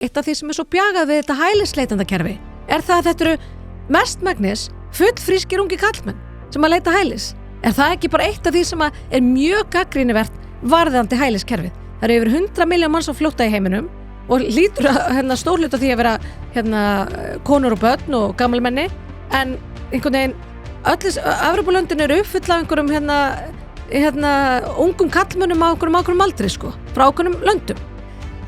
eitt af því sem svo bjagað við þetta hælisleitendakerfi það að þetta eru mestmegnis fullfrískir ungi kallmenn sem að leita hælis. Það ekki bara eitt af því sem að mjög gagnrýnivert varðandi hæliskerfið? Það yfir 100 milljón manns á flótta í heiminum og lítur stór hluti af því að vera konur og börn og gamalmenni, en einhvern veginn öll Evrópulöndin eru uppfull af einhverjum ungum kallmönnum á einhverjum aldri sko, frá einhverjum löndum.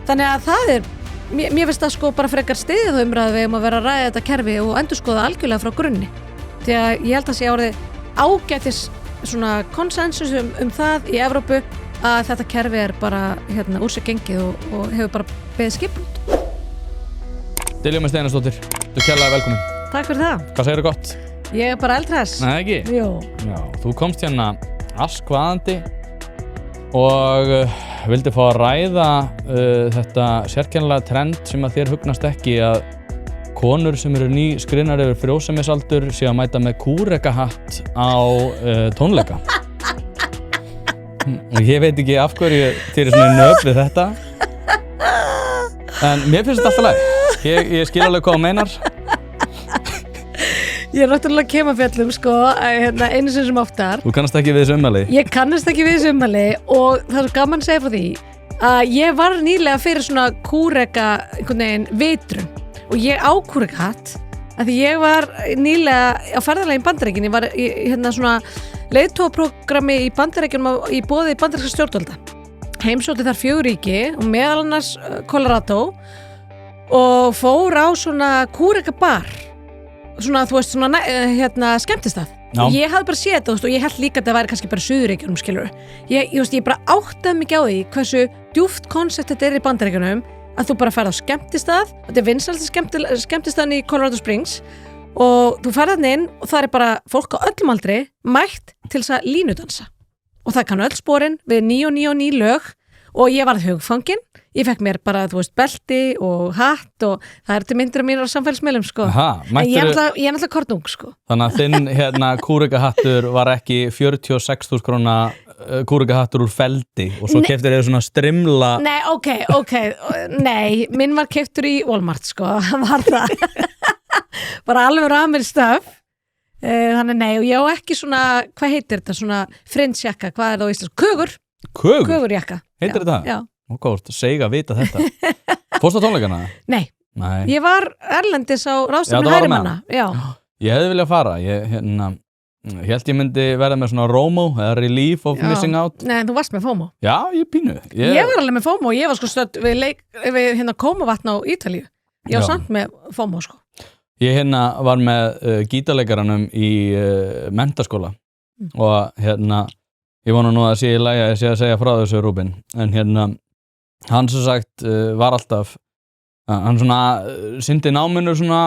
Þannig að það mér finnst það sko bara frekar styðja þá umræðu við að vera að ræða þetta kerfi og endurskoða algjörlega frá grunni. Því að ég held að sé orðið ágætis svona konsensus það í Evrópu að þetta kerfi bara úr sér gengið og hefur bara beðið skipbrot. Diljá Mist Einarsdóttir, þú kærlega velkomin. Takk fyrir það. Hvað segirðu gott? Ég bara eldhress. Nei, ekki? Jú. Já, þú komst hérna askvaðandi og vildi fá að ræða þetta sérkennilega trend sem að þér hugnast ekki, að konur sem eru nýskriðnar yfir frjósemisaldur séu að mæta með kúrekahatt á tónleika. Og ég veit ekki af hverju þér svona nöp við þetta, en mér finnst þetta alltaf leið. Ég skil alveg hvað þú meinar. Ég náttúrulega kemafjöllum sko, einu sem oftar. Þú kannast ekki við þessu ummæli. Ég kannast ekki við þessu ummæli og það svo gaman að segja frá því að ég var nýlega fyrir svona kúreka einhvern veginn vitrun og ég á kúrekahatt að því ég var nýlega á ferðalagi í Bandaríkjunum. Ég var í svona leiðtogaprógrammi í Bandaríkjunum í boði bandarískra stjórnvalda. Heimsótti þar 4 ríki og meðal annars Colorado og fór á svona kúrekabar, svona þú veist svona skemmtistað. Ég hafði bara séð þetta og ég held líka að það væri kannski bara Suðurríkjunum, skilur. Ég bara áttaði mig á því hversu djúpt konsept þetta í Bandaríkjunum, að þú bara ferð á skemmtistað. Þetta vinsælsti skemmtistaðan í Colorado Springs og þú ferð þarna inn og það bara fólk á öllum aldri mætt til þess að línudansa og það kann öll sporin við 9 lög og ég varð hugfangin. Ég fekk mér bara, þú veist, belti og hatt og það til myndir af mér á samfélagsmiðlum, sko. En ég náttúrulega kornung, sko. Þannig að þinn kúrekahattur var ekki 46.000 króna kúrekahattur úr feldi og svo keyptir þér svona strimla. Nei, ok. Nei, minn var keyptur í Walmart, sko. Var það. Bara alveg ramir stöf. Þannig nei, og ég á ekki svona, hvað heitir þetta, svona frinsjakka, hvað það á íslensku? Kögurjakka. Heitir þetta? Já. Og hvað seig að vita þetta? Fórstu á tónleikana? Nei. Ég var erlendis á ráðstefnu Hærimanna. Já. Ég hefði viljað fara. Ég held ég myndi verða með svona ROMO eða Relief of Missing Out. Nei, þú varst með FOMO. Já, ég pínu. Ég var alveg með FOMO. Ég var sko stödd við Kómavatn á Ítalíu. Ég var samt með FOMO, sko. Ég var með gítarleikaranum í menntaskóla og ég vona nú að sé í lagi að ég segja frá þessu, Rúben, en hann sem sagt var alltaf, hann svona syndi náminu svona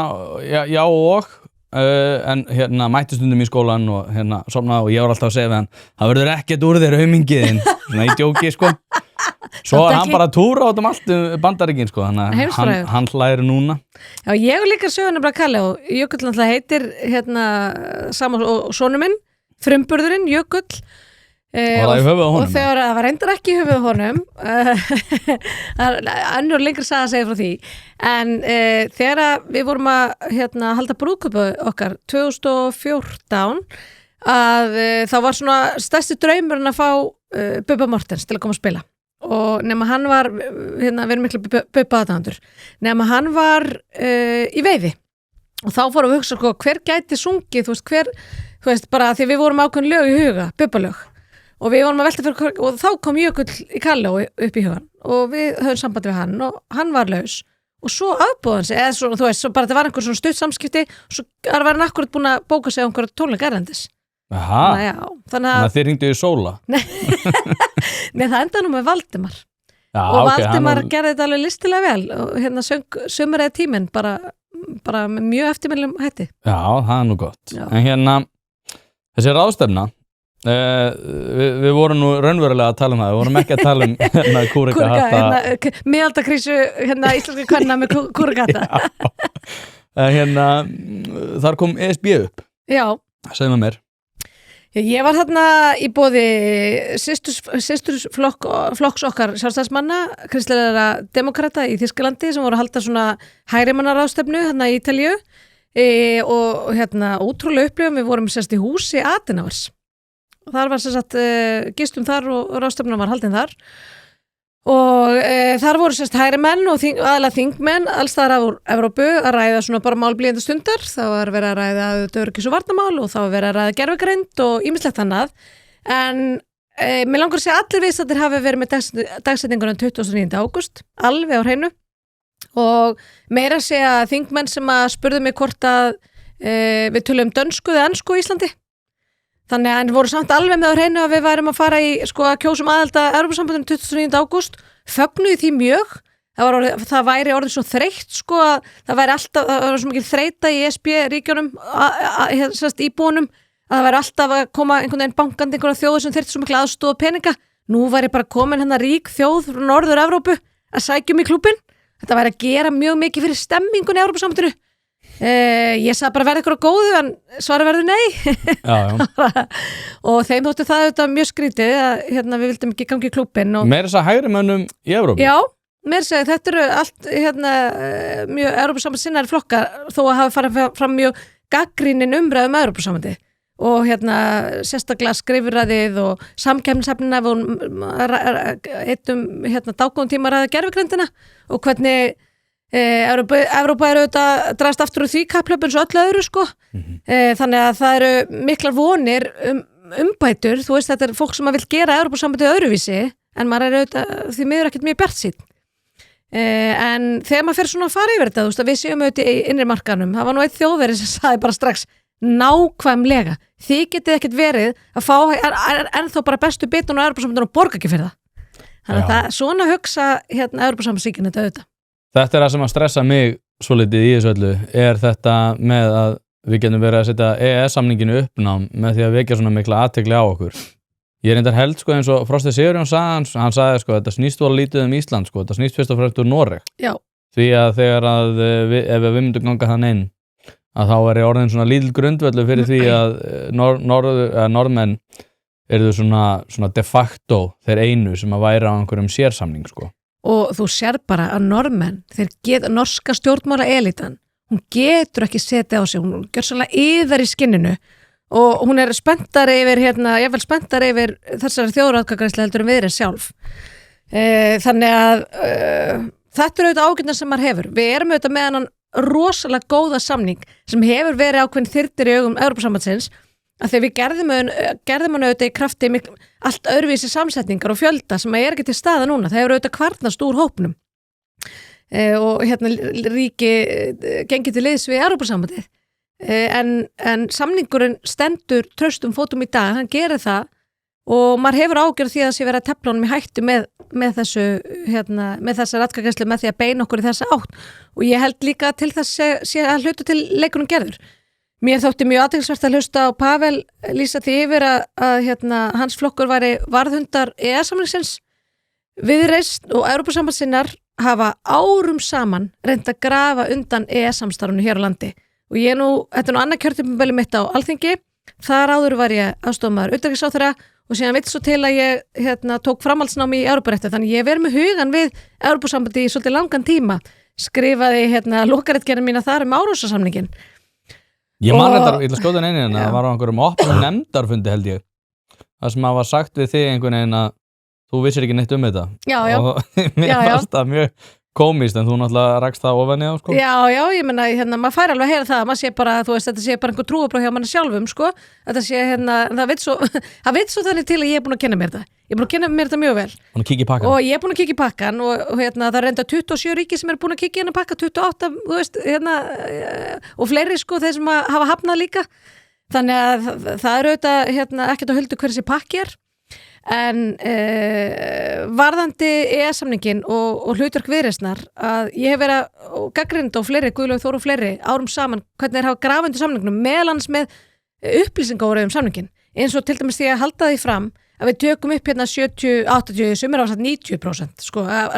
já og en mætti stundum í skólan og sofnaði og ég var alltaf að segja við hann, það verður ekkert úr þér aumingiðinn, svona í djóki, sko. Svo hann bara túra át allt Bandaríkin, sko, þannig að hann hlæri núna. Já, ég og líka söguna bara Kalli og Jökull náttúrulega heitir sama og sonur minn, frumburðurinn Jökull. Og það í höfuð á honum? Og þegar það var reyndar ekki í höfuð á honum, önnur lengri saga að segja frá því, en þegar við vorum að halda brúðköpu okkar 2014, að þá var svona stærsti draumurinn að fá Bubba Mortens til að koma að spila. Og nema hann var, við erum miklu Bubba aðdáendur, nema hann var í veiði. Og þá fórum við að hugsa, hver gæti sungið, þú veist, bara því við vorum ákveðin lög í huga, Bubba lög. Og við vorum að velta fyrir, og þá kom Jökull í Kalló upp í hugan og við höfum sambandi við hann og hann var laus og svo afbúði hann sig, eða svo, þú veist, svo bara þetta var einhver svona stutt samskipti og svo var hann akkurat búin að bóka sig á einhverja tónleika erlendis. Aha, þannig að þið ringdu í Sóla? Nei, það endaði nú með Valdimar. Já, og Valdimar gerði þetta alveg listilega vel og söng sömur eða tíminn bara með mjög eftirminnlegum hætti. Já, það nú gott. Já. En þessi ráðstefna, við vorum nú raunverulega að tala um það, við vorum ekki að tala um kúrekahatta. Miðaldakrísu íslenska kvenna með kúrekahatta. Þar kom ESB upp. Já. Segðu mér. Ég var þarna í boði systurflokks okkar sjálfstæðismanna, kristlega demokrata í Þýskalandi sem voru að halda svona hægrimannaráðstefnu þarna í Ítalíu og ótrúlega upplifum, við vorum sérst í húsi Adenauers og þar var sérst gistum þar og ráðstefna var haldin þar og þar voru sérst hægri menn og aðalega þingmenn alls þar af Evrópu að ræða svona bara málblíðandi stundar, það var verið að ræða öryggis- og varnarmál og það var verið að ræða gervigreind og ýmislegt annað en mér langar að segja allir viðstaddir hafi verið með dagsetningunum 29. ágúst, alveg á hreinu og meira að segja þingmenn sem að spurðu mig hvort að við tölum dönsku eða ensku í Íslandi. Þannig að hann voru samt alveg með á hreinu að við værum að fara í að kjósum aðelda Evrópusambandinu 29. ágúst, fögnuði því mjög, það væri orðið svo þreytt að það væri alltaf, það var svo mikil þreyta í ESB-ríkjunum, íbúunum, að það væri alltaf að koma einhvern veginn bankandi einhverja þjóður sem þyrfti svo mikil aðstoð og peninga. Nú væri bara komin rík þjóð frá Norður Evrópu að sækjum í klúbbinn. Þetta væri að gera mjög mikið fyrir stemmingun í Evrópusambandinu. Ég sagði bara verði ykkur á góðu en svarið verður nei og þeim þótti það auðvitað mjög skrítið að við vildum ekki gangi í klúbbinn meira þess að hægri mönnum í Evrópu já, meira þess að þetta eru allt mjög Evrópusambandssinnaðir flokkar þó að hafa farið fram mjög gagnrýnin umræðum Evrópusambandi og sérstaklega skrifræðið og samkeppnishæfnina dágóðum tíma ræða gervigrindina og hvernig Evrópa eru auðvitað drast aftur úr því kapplöpun svo öllu öðru þannig að það eru miklar vonir umbætur, þú veist þetta er fólk sem vil gera Evrópusambandið öðruvísi en maður er auðvitað því miður ekkert mjög bjartsýnn en þegar maður fer svona að fara yfir þetta þú veist að við séum auðvitað í innri markanum það var nú eitt þjóðveri sem sagði bara strax nákvæmlega, þið getið ekkert verið að fá ennþá bara bestu bitun á Evrópusambandinu og borga ekki fyrir það þannig að það svona hugsa Evrópusambandsríkin þetta auðvitað. Þetta er það sem að stressa mig svolítið í þessu öllu, er þetta með að við getum verið að setja EES-samninginu uppnám með því að vekja svona mikla athygli á okkur. Ég er reyndar held eins og Frosti Sigurjón sagði, hann sagði þetta snýst voru lítið Ísland, þetta snýst fyrst og fremst úr Noreg. Já. Því að þegar að ef við myndum ganga þann inn, að þá er orðin svona lítill grundvöldu fyrir því að norðmenn eru svona de facto þeir einu sem að væri á einhverjum sérsamning Og þú sér bara að normenn, norska stjórnmála elitan, hún getur ekki setið á sig, hún gjör svolítið yðar í skinninu og hún er spenntari yfir, jafnvel spenntari yfir þessari þjóðaratkvæðagreiðslu heldur en við erum sjálf. Þannig að þetta er auðvitað ágætna sem maður hefur. Við erum auðvitað með hann rosalega góða samning sem hefur verið ákveðin þyrnir í augum Evrópusambandsins að þegar við gerðum hann auðvitað í krafti allt öðruvísi samsetningar og fjölda sem er ekki til staða núna, það hefur auðvitað kvarnast úr hópnum og ríki gengið til liðs við Evrópusambandið en samningurinn stendur traustum fótum í dag, hann gerir það og maður hefur ágjörð því að sé vera að tefla honum í hættu með þessu með þessar atkvæðagreiðslu með því að beina okkur í þessa átt og ég held líka til þess sé að hluta til leikunum gerður. Mér þótti mjög athyglisvert að hlusta á Pavel lýsa því yfir að hans flokkur væri varðhundar EES-samningsins. Viðreisn og Evrópusambandssinnar hafa árum saman reynt að grafa undan EES-samstarfinu hér á landi. Og þetta er nú annað kjörtímabili mitt á Alþingi, þar áður var ég aðstofamaður utanríkisráðherra og síðan vill svo til að ég tók framhaldsnámi í Evrópurétti, þannig ég verið með hugan við Evrópusambandi í svolítið langan tíma, skrifaði lokaritgerðin mína þar Árósasamninginn. Ég man þetta, ég ætla að skjóta einu en það var á einhverjum opnum nefndarfundi held ég það sem að var sagt við þig einhvern veginn að þú vissir ekki neitt þetta og mér fannst það mjög komist en þú náttúrulega rakst það ofan í þá Já, ég menna, maður fær alveg að heyra það maður sé bara, þú veist, þetta sé bara einhver trúarbrögð hjá manni sjálfum, þetta sé, það veit svo þannig til að ég er búin að kenna mér þetta ég er búin að kenna mér þetta mjög vel og ég er búin að kíkja í pakkan og það er enda 27 ríki sem er búin að kíkja í pakka 28, þú veist, og fleiri þeir sem hafa hafnað líka þannig að það er auðvitað ekkert að huldu hver þessi pakki er en varðandi EES-samningin og hlutverk Viðreisnar að ég hef verið að gagnrýna á fleiri, Guðlaug Þór og fleiri árum saman hvernig þeir hafa grafið undir samningnum meðalans með upplýsingaóreiðum samningin eins og til dæmis því að halda því fram að við tökum upp 70, 80, sumir á 90%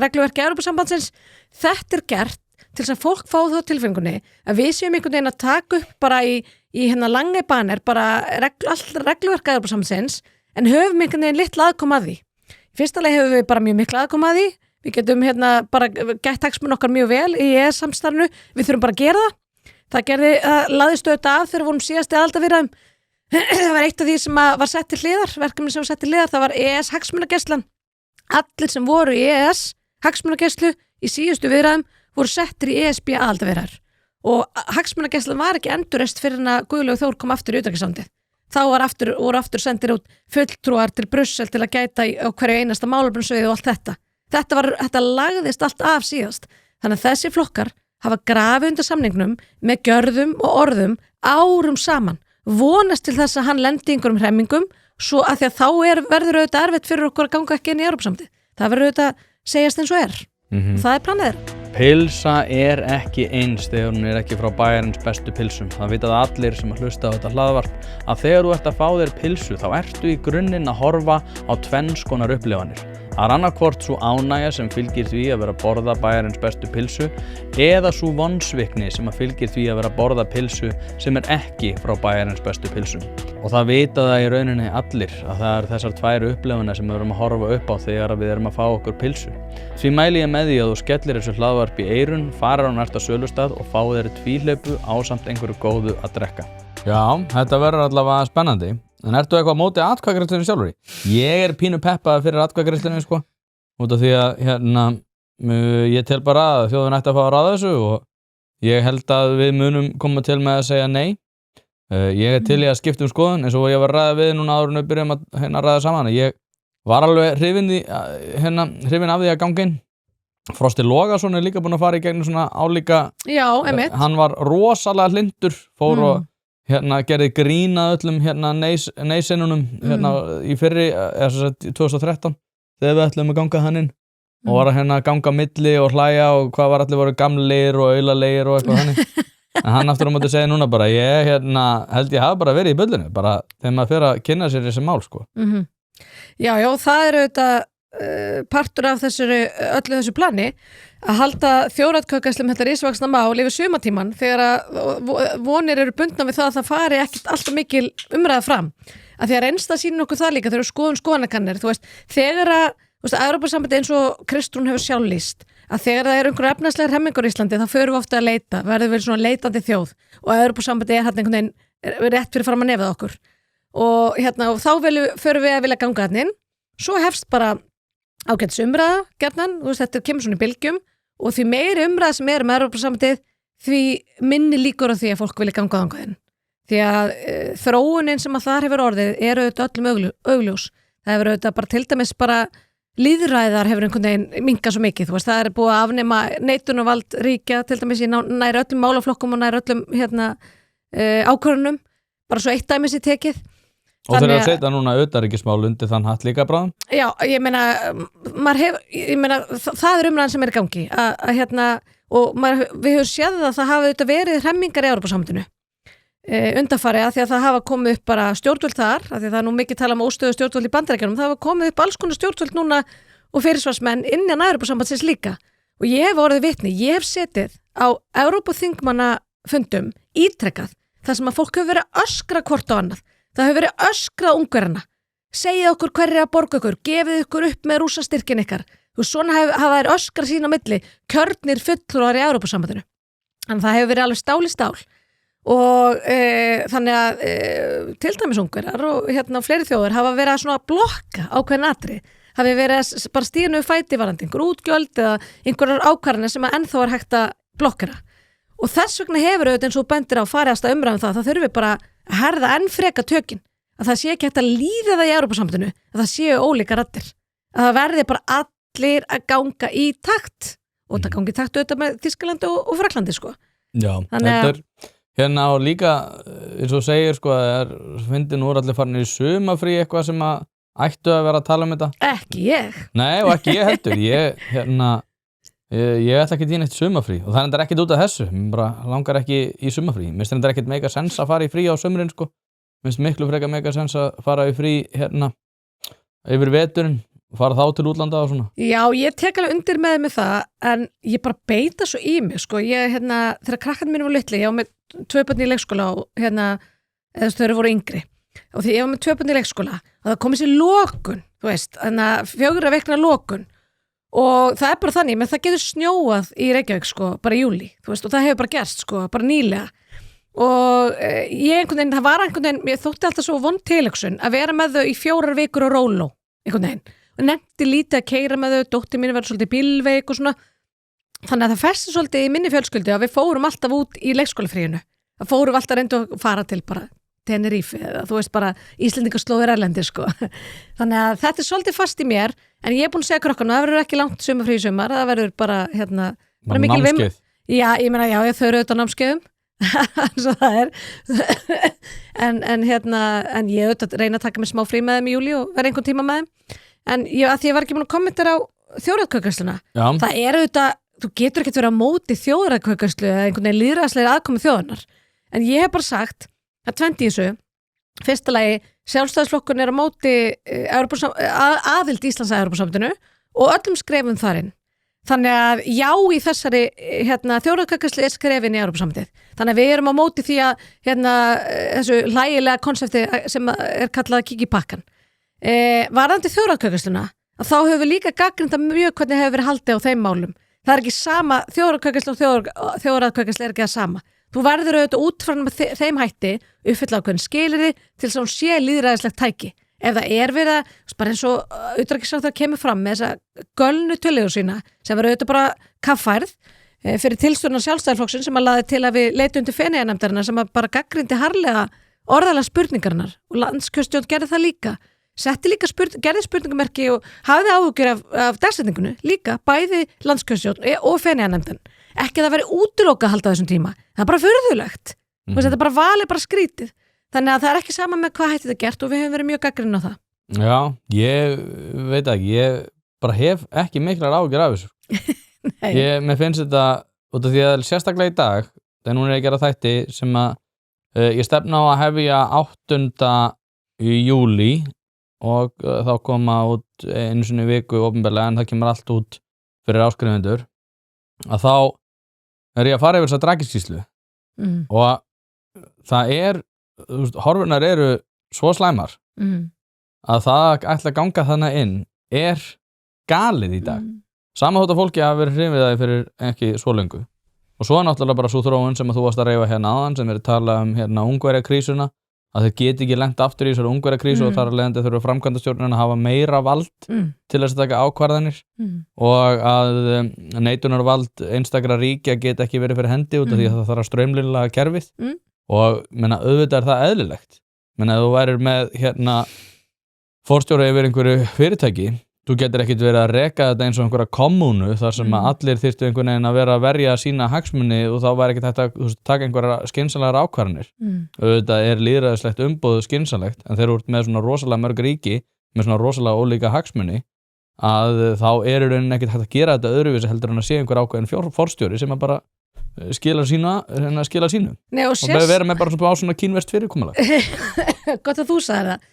regluverki Evrópusambandsins, þetta er gert til þess að fólk fá þá tilfengunni að við séum einhvern veginn að taka upp bara í hérna langi banir bara regluverk Evrópusambandsins en höfum einhvern veginn litla aðkoma að því. Í fyrsta lagi höfum við bara mjög mikla aðkoma að því, við getum hérna bara gætt hagsmuni okkar mjög vel í EES-samstarfinu, við þurfum bara að gera það laðist auðvitað af þegar við vorum síðasti aðildarviðræðum. Það var eitt af því sem var sett til hliðar, verkefni sem var sett til hliðar, það var EES hagsmunagæslan. Allir sem voru í EES hagsmunagæslu í síðustu viðræðum voru settir í ESB aðildarviðræður og hagsmunagæslan var ekki endurreist fyrir að Guðlaug Þór kom aftur í utanríkisráðuneytið. Þá voru aftur sendir út fulltrúar til Brussel til að gæta á hverju einasta málefnasviði og allt þetta. Þetta lagðist allt af síðast. Þannig að þessi flokkar hafa grafið undir samningnum með gjörðum og orðum árum saman. Vonast til þess að hann lendi í einhverjum hremmingum svo að því að þá verður auðvitað erfitt fyrir okkur að ganga ekki inn í Evrópusambandið. Það verður auðvitað segjast eins og og það planið Pilsa ekki eins þegar hún ekki frá bæjarins bestu pilsum. Það vitað allir sem að hlusta á þetta hlaðvarp að þegar þú ert að fá þér pilsu þá ertu í grunninn að horfa á tvenns konar upplifanir. Það er annarkvort svo ánægja sem fylgir því að vera að borða bæjarins bestu pilsu eða svo vonsvikni sem að fylgir því að vera að borða pilsu sem ekki frá bæjarins bestu pilsum. Og það vita það í rauninni allir að það er þessar tvær upplifanir sem við erum að horfa upp á þegar við erum að fá okkur pilsu. Því mæli ég með því að þú skellir þessu hlaðvarp í eyrun, farir á næsta sölustað og fá þér tvíhlaupu ásamt einhverju góðu að drekka. Já, þetta verður allavega spennandi. En ertu eitthvað á móti atkvæðagreiðslunni sjálfur í? Ég pínu peppaður fyrir atkvæðagreiðslunni sko. Út af því að ég tel bara að þjóðin ætti að fá að ráða þessu og ég held að við munum koma til með að segja nei. Ég til í að skipta skoðun eins og ég var að ræða við núna áður en við byrjum að ræða saman. Ég var alveg hrifinn af því að ganga inn. Frosti Logason líka búinn að fara í gegnum svona álíka. Já, einmitt. Hann var rosalega hlindur, fór og gerði grín að öllum nei-sinnunum í fyrri, 2013 þegar við ætlum að ganga hann inn og var að ganga milli og hlæja og hvað var allir voru gamlir og aulalegir og eitthvað þannig. En hann aftur á móti segja núna bara ég held ég hafa bara verið í bullinu bara þegar maður fer að kynna sér þessi mál sko. Já, það er auðvitað partur af öllu þessu plani að halda þjóðaratkvæðagreiðslu þetta risavaxna mál yfir sumartíman þegar að vonir eru bundnar við það að það fari ekkert alltaf mikil umræða fram að því að reynsta sýnir okkur það líka þegar skoðanakannir þegar að Evrópusambandið eins og Kristrún hefur sjálf lýst að þegar það einhverjar efnahagslegar hemmingar í Íslandi þá förum við ofta að leita, verðum við svona leitandi þjóð og Evrópusambandið hann einhvern veginn rétt fyrir fram að nefið okkur og þá förum við að vilja ganga hann inn svo hefst bara ágætis umræða gjarnan, þetta kemur svona í bylgjum og því meiri umræða sem með Evrópusambandið því minni líkur á því að fólk vilja ganga þangað inn. Því að þróunin sem að þar hefur orðið auðvitað öllum augljós. Það hefur auðvitað bara til dæmis bara lýðræðar hefur einhvern veginn minkað svo mikið. Það er búið að afnema neitunarvald ríkja til dæmis í nær öllum málaflokkum og nær öllum ákvörðunum. Bara svo eitt dæmis í tekið. Og þeir eru að setja núna utanríkismál undir þann hatt líka bráðum? Já, ég meina það er umræðan sem er í gangi og við höfum séð að það hafa auðvitað verið hremmingar í Evrópusambandinu undanfari að því að það hafa komið upp bara stjórnvöld þar, að því að það er nú mikið tala um óstöðu stjórnvöld í Bandaríkjunum, það hafa komið upp alls konar stjórnvöld núna og fyrirsvarsmenn innan Evrópusambandsins líka og ég hef orðið vitni, ég hef setið á Evrópuþingmannafundum ítrekkað þar sem að fólk hefur verið að öskra hvort á annað. Það hefur verið öskrað Ungverjana, segið okkur hverju að borga ykkur, gefið ykkur upp með rússastyrkin ykkar. Svona hafa þær öskrað sín á milli, kjörnir fulltrúar í Evrópusambandinu. Þannig það hefur verið alveg stál í stál. Og þannig að til dæmis Ungverjar og fleiri þjóðir hafa verið að svona blokka ákveðin atriði. Hafi verið að bara stínu fæti varandi einhver útgjöld eða einhverjar ákvarðanir sem að ennþá er hægt að blokkera. Og þess vegna hefur auðvitað eins og bendir á fariðasta umræðum það þurfum við bara að herða enn freka tökin að það sé ekki hægt að líða það í Evrópusambandinu að það séu ólíka raddir að það verði bara allir að ganga í takt og það gangi í takt auðvitað með Þýskalandi og Fraklandi sko. Já, þetta er og líka eins og segir sko að fyndin úr allir farin í sumafrí eitthvað sem að ættu að vera að tala um þetta. Ekki ég. Nei og ekki ég heldur Ég ætla ekki í neitt sumafrí og það er ekkert út af þessu, mér bara langar ekki í sumafrí, mér finnst þetta ekkert mega sens að fara í frí á sumrin sko, mér finnst miklu frekar mega sens að fara í frí yfir veturinn fara þá til útlanda og svona? Já, ég tek alveg undir með það, en ég bara beita svo í mig, sko. Ég, þegar krakkarnir mínu voru litli, ég var með 2 börn í leikskóla og eða þau voru yngri. Og því ég var með 2 börn í leikskóla og það kom þessi lokun, þú veist, 4 vikna lokun. Og það bara þannig, menn það getur snjóað í Reykjavík, sko, bara í júlí, þú veist, og það hefur bara gerst, sko, bara nýlega. Og ég það var ég þótti alltaf svo vond tilhugsun að vera með þau í 4 vikur á róló, einhvern veginn. Og nefndi lítið að keyra með þau, dóttir mín verður svolítið bílveik og svona. Þannig að það festi svolítið í minni fjölskyldu að við fórum alltaf út í leikskólafríinu. Það fórum alltaf reyndu að fara til bara Tenerife, eða þú veist bara Íslendingaslóðir erlendir, sko. Þannig að þetta svolítið fast í mér, en ég búin að segja krökkunum, það verður ekki langt sumarfrí í sumar, það verður bara, bara mikil námskeið. Já, ég meina, já, þau eru auðvitað námskeiðum, svo það en ég auðvitað reyna að taka mig smá frí með þeim í júlí og vera einhvern tíma með þeim, en að því ég var ekki búin að kommentera á þjóðaratkvæðagreiðsluna, það auðvitað, þú getur ekkert verið á móti þjóðaratkvæðagreiðslu eða einhvern veginn lýðræðislegri aðkomu þjóðarinnar, en ég hef bara sagt að 20 í þessu, fyrsta lagi Sjálfstæðisflokkurinn er á móti aðild Íslands að Evrópusambandinu og öllum skrefum þarinn. Þannig að já, í þessari þjóðaratkvæðagreiðslu er skrefin í Evrópusambandið. Þannig að við erum á móti því að þessu hlægilega konsepti sem er kallað að kíkja í pakkan. Varðandi þjóðaratkvæðagreiðsluna, að þá höfum við líka gagnrýnt mjög hvernig hefur verið haldið á þeim málum. Það er ekki sama, þjóðaratkvæðagreiðsla og þjóðaratkvæðagreiðsla er ekki það sama. Þú verður auðvitað út frá þeim hætti uppfylla ákveðin skilyrði til þess að hún sé lýðræðislegt tæki. Ef það er verið bara eins og utanríkisráðherra kemur fram með þessa gölnu tillögu sína sem verður auðvitað bara kaffærð fyrir tilstjórnar Sjálfstæðisflokksins sem að laði til að við leitum undir Feneyjanefndarinnar sem að bara gagnrýndi harðlega orðalega spurningarinnar og landskjörstjórn gerði það líka. Setti líka gerði spurningamerki og hafði áhugjur af dagsetningunni líka, bæði landskjörstjórn og Feneyjanefndan. Ekki að það veri útilokað að halda þessum tíma. Það er bara furðulegt. Þetta er bara valið, bara skrítið. Þannig að það er ekki sama með hvað hætti þetta gert og við höfum verið mjög gagnrýnir á það. Já, ég veit ekki, ég bara hef ekki miklar áhyggjur af þessu. Mér finnst þetta, út af því að sérstaklega í dag, þegar hún er að gera þætti sem að ég stefna á að hefja 8. júlí og þá koma út einu sinni viku opinberlega en það kemur allt út fyrir áskrifendur, að þá er ég að fara yfir þessa dragiskíslu og það horfurnar eru svo slæmar að það ætla að ganga þannig inn er galið í dag. Sama þótt að fólki hafa verið hrifið það fyrir ekki svo lengu. Og svo er náttúrulega bara svo þróun sem að þú varst að reifa hérna áðan sem er að tala um Ungverjakrísuna, að þau geti ekki lent aftur í þessari Ungverjakrísu og þar að leiðandi þurfa framkvæmdastjórnin að hafa meira vald til þess að taka ákvarðanir og að neitunarvald einstakra ríkja geti ekki verið fyrir hendi út af því að það þarf að straumlinlega kerfið og auðvitað er það eðlilegt. Ef þú værir með forstjóra yfir einhverju fyrirtæki, þú getur ekkit verið að reka þetta eins og einhverja kommunu þar sem að allir þyrftu einhvern veginn að vera að verja sína hagsmuni og þá væri ekkit hægt að taka einhverja skynsamlegar ákvarðanir. Auðvitað er lýðræðislegt umboð skynsamlegt, en þeir eru með svona rosalega mörg ríki með svona rosalega ólíka hagsmuni að þá er í rauninni ekkit hægt að gera þetta öðruvísi heldur en að sé einhver ákveðin forstjóri sem að bara skila sínu. Nei, og vera með bara á svona kínverst fyrirkomulag. Gott að þú sagðir það,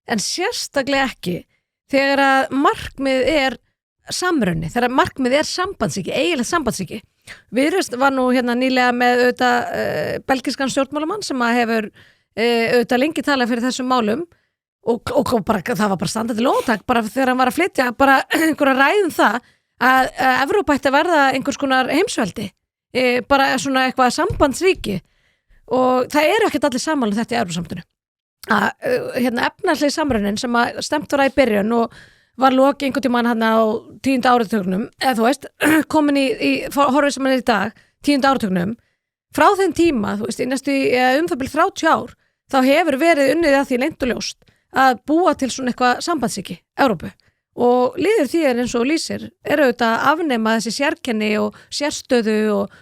en sérstaklega ekki þegar að markmið er samrunni, þegar markmið er sambandsríki, eiginlega sambandsríki. Viðreisn var nú nýlega með belgiskan stjórnmálamann sem að hefur lengi talað fyrir þessum málum og bara, það var bara standandi lótak bara þegar hann var að flytja bara einhverja ræðum það að Evrópa ætti að verða einhvers konar heimsveldi, bara svona eitthvað sambandsríki og það eru ekkert allir sammála þetta í Evrópusambandinu. Efnahagslegi samrunnin sem að stemt var í byrjun og var loki einhvern tímann á 10. áratugnum eða þú veist, komin í horfið sem hann er í dag, 10. áratugnum frá þeim tíma, þú veist, í næstu það bil 30 ár, þá hefur verið unnið að því leynt og ljóst að búa til svona eitthvað sambandsríki, Evrópu og liður því eins og lýsir eru auðvitað að afnema þessi sérkenni og sérstöðu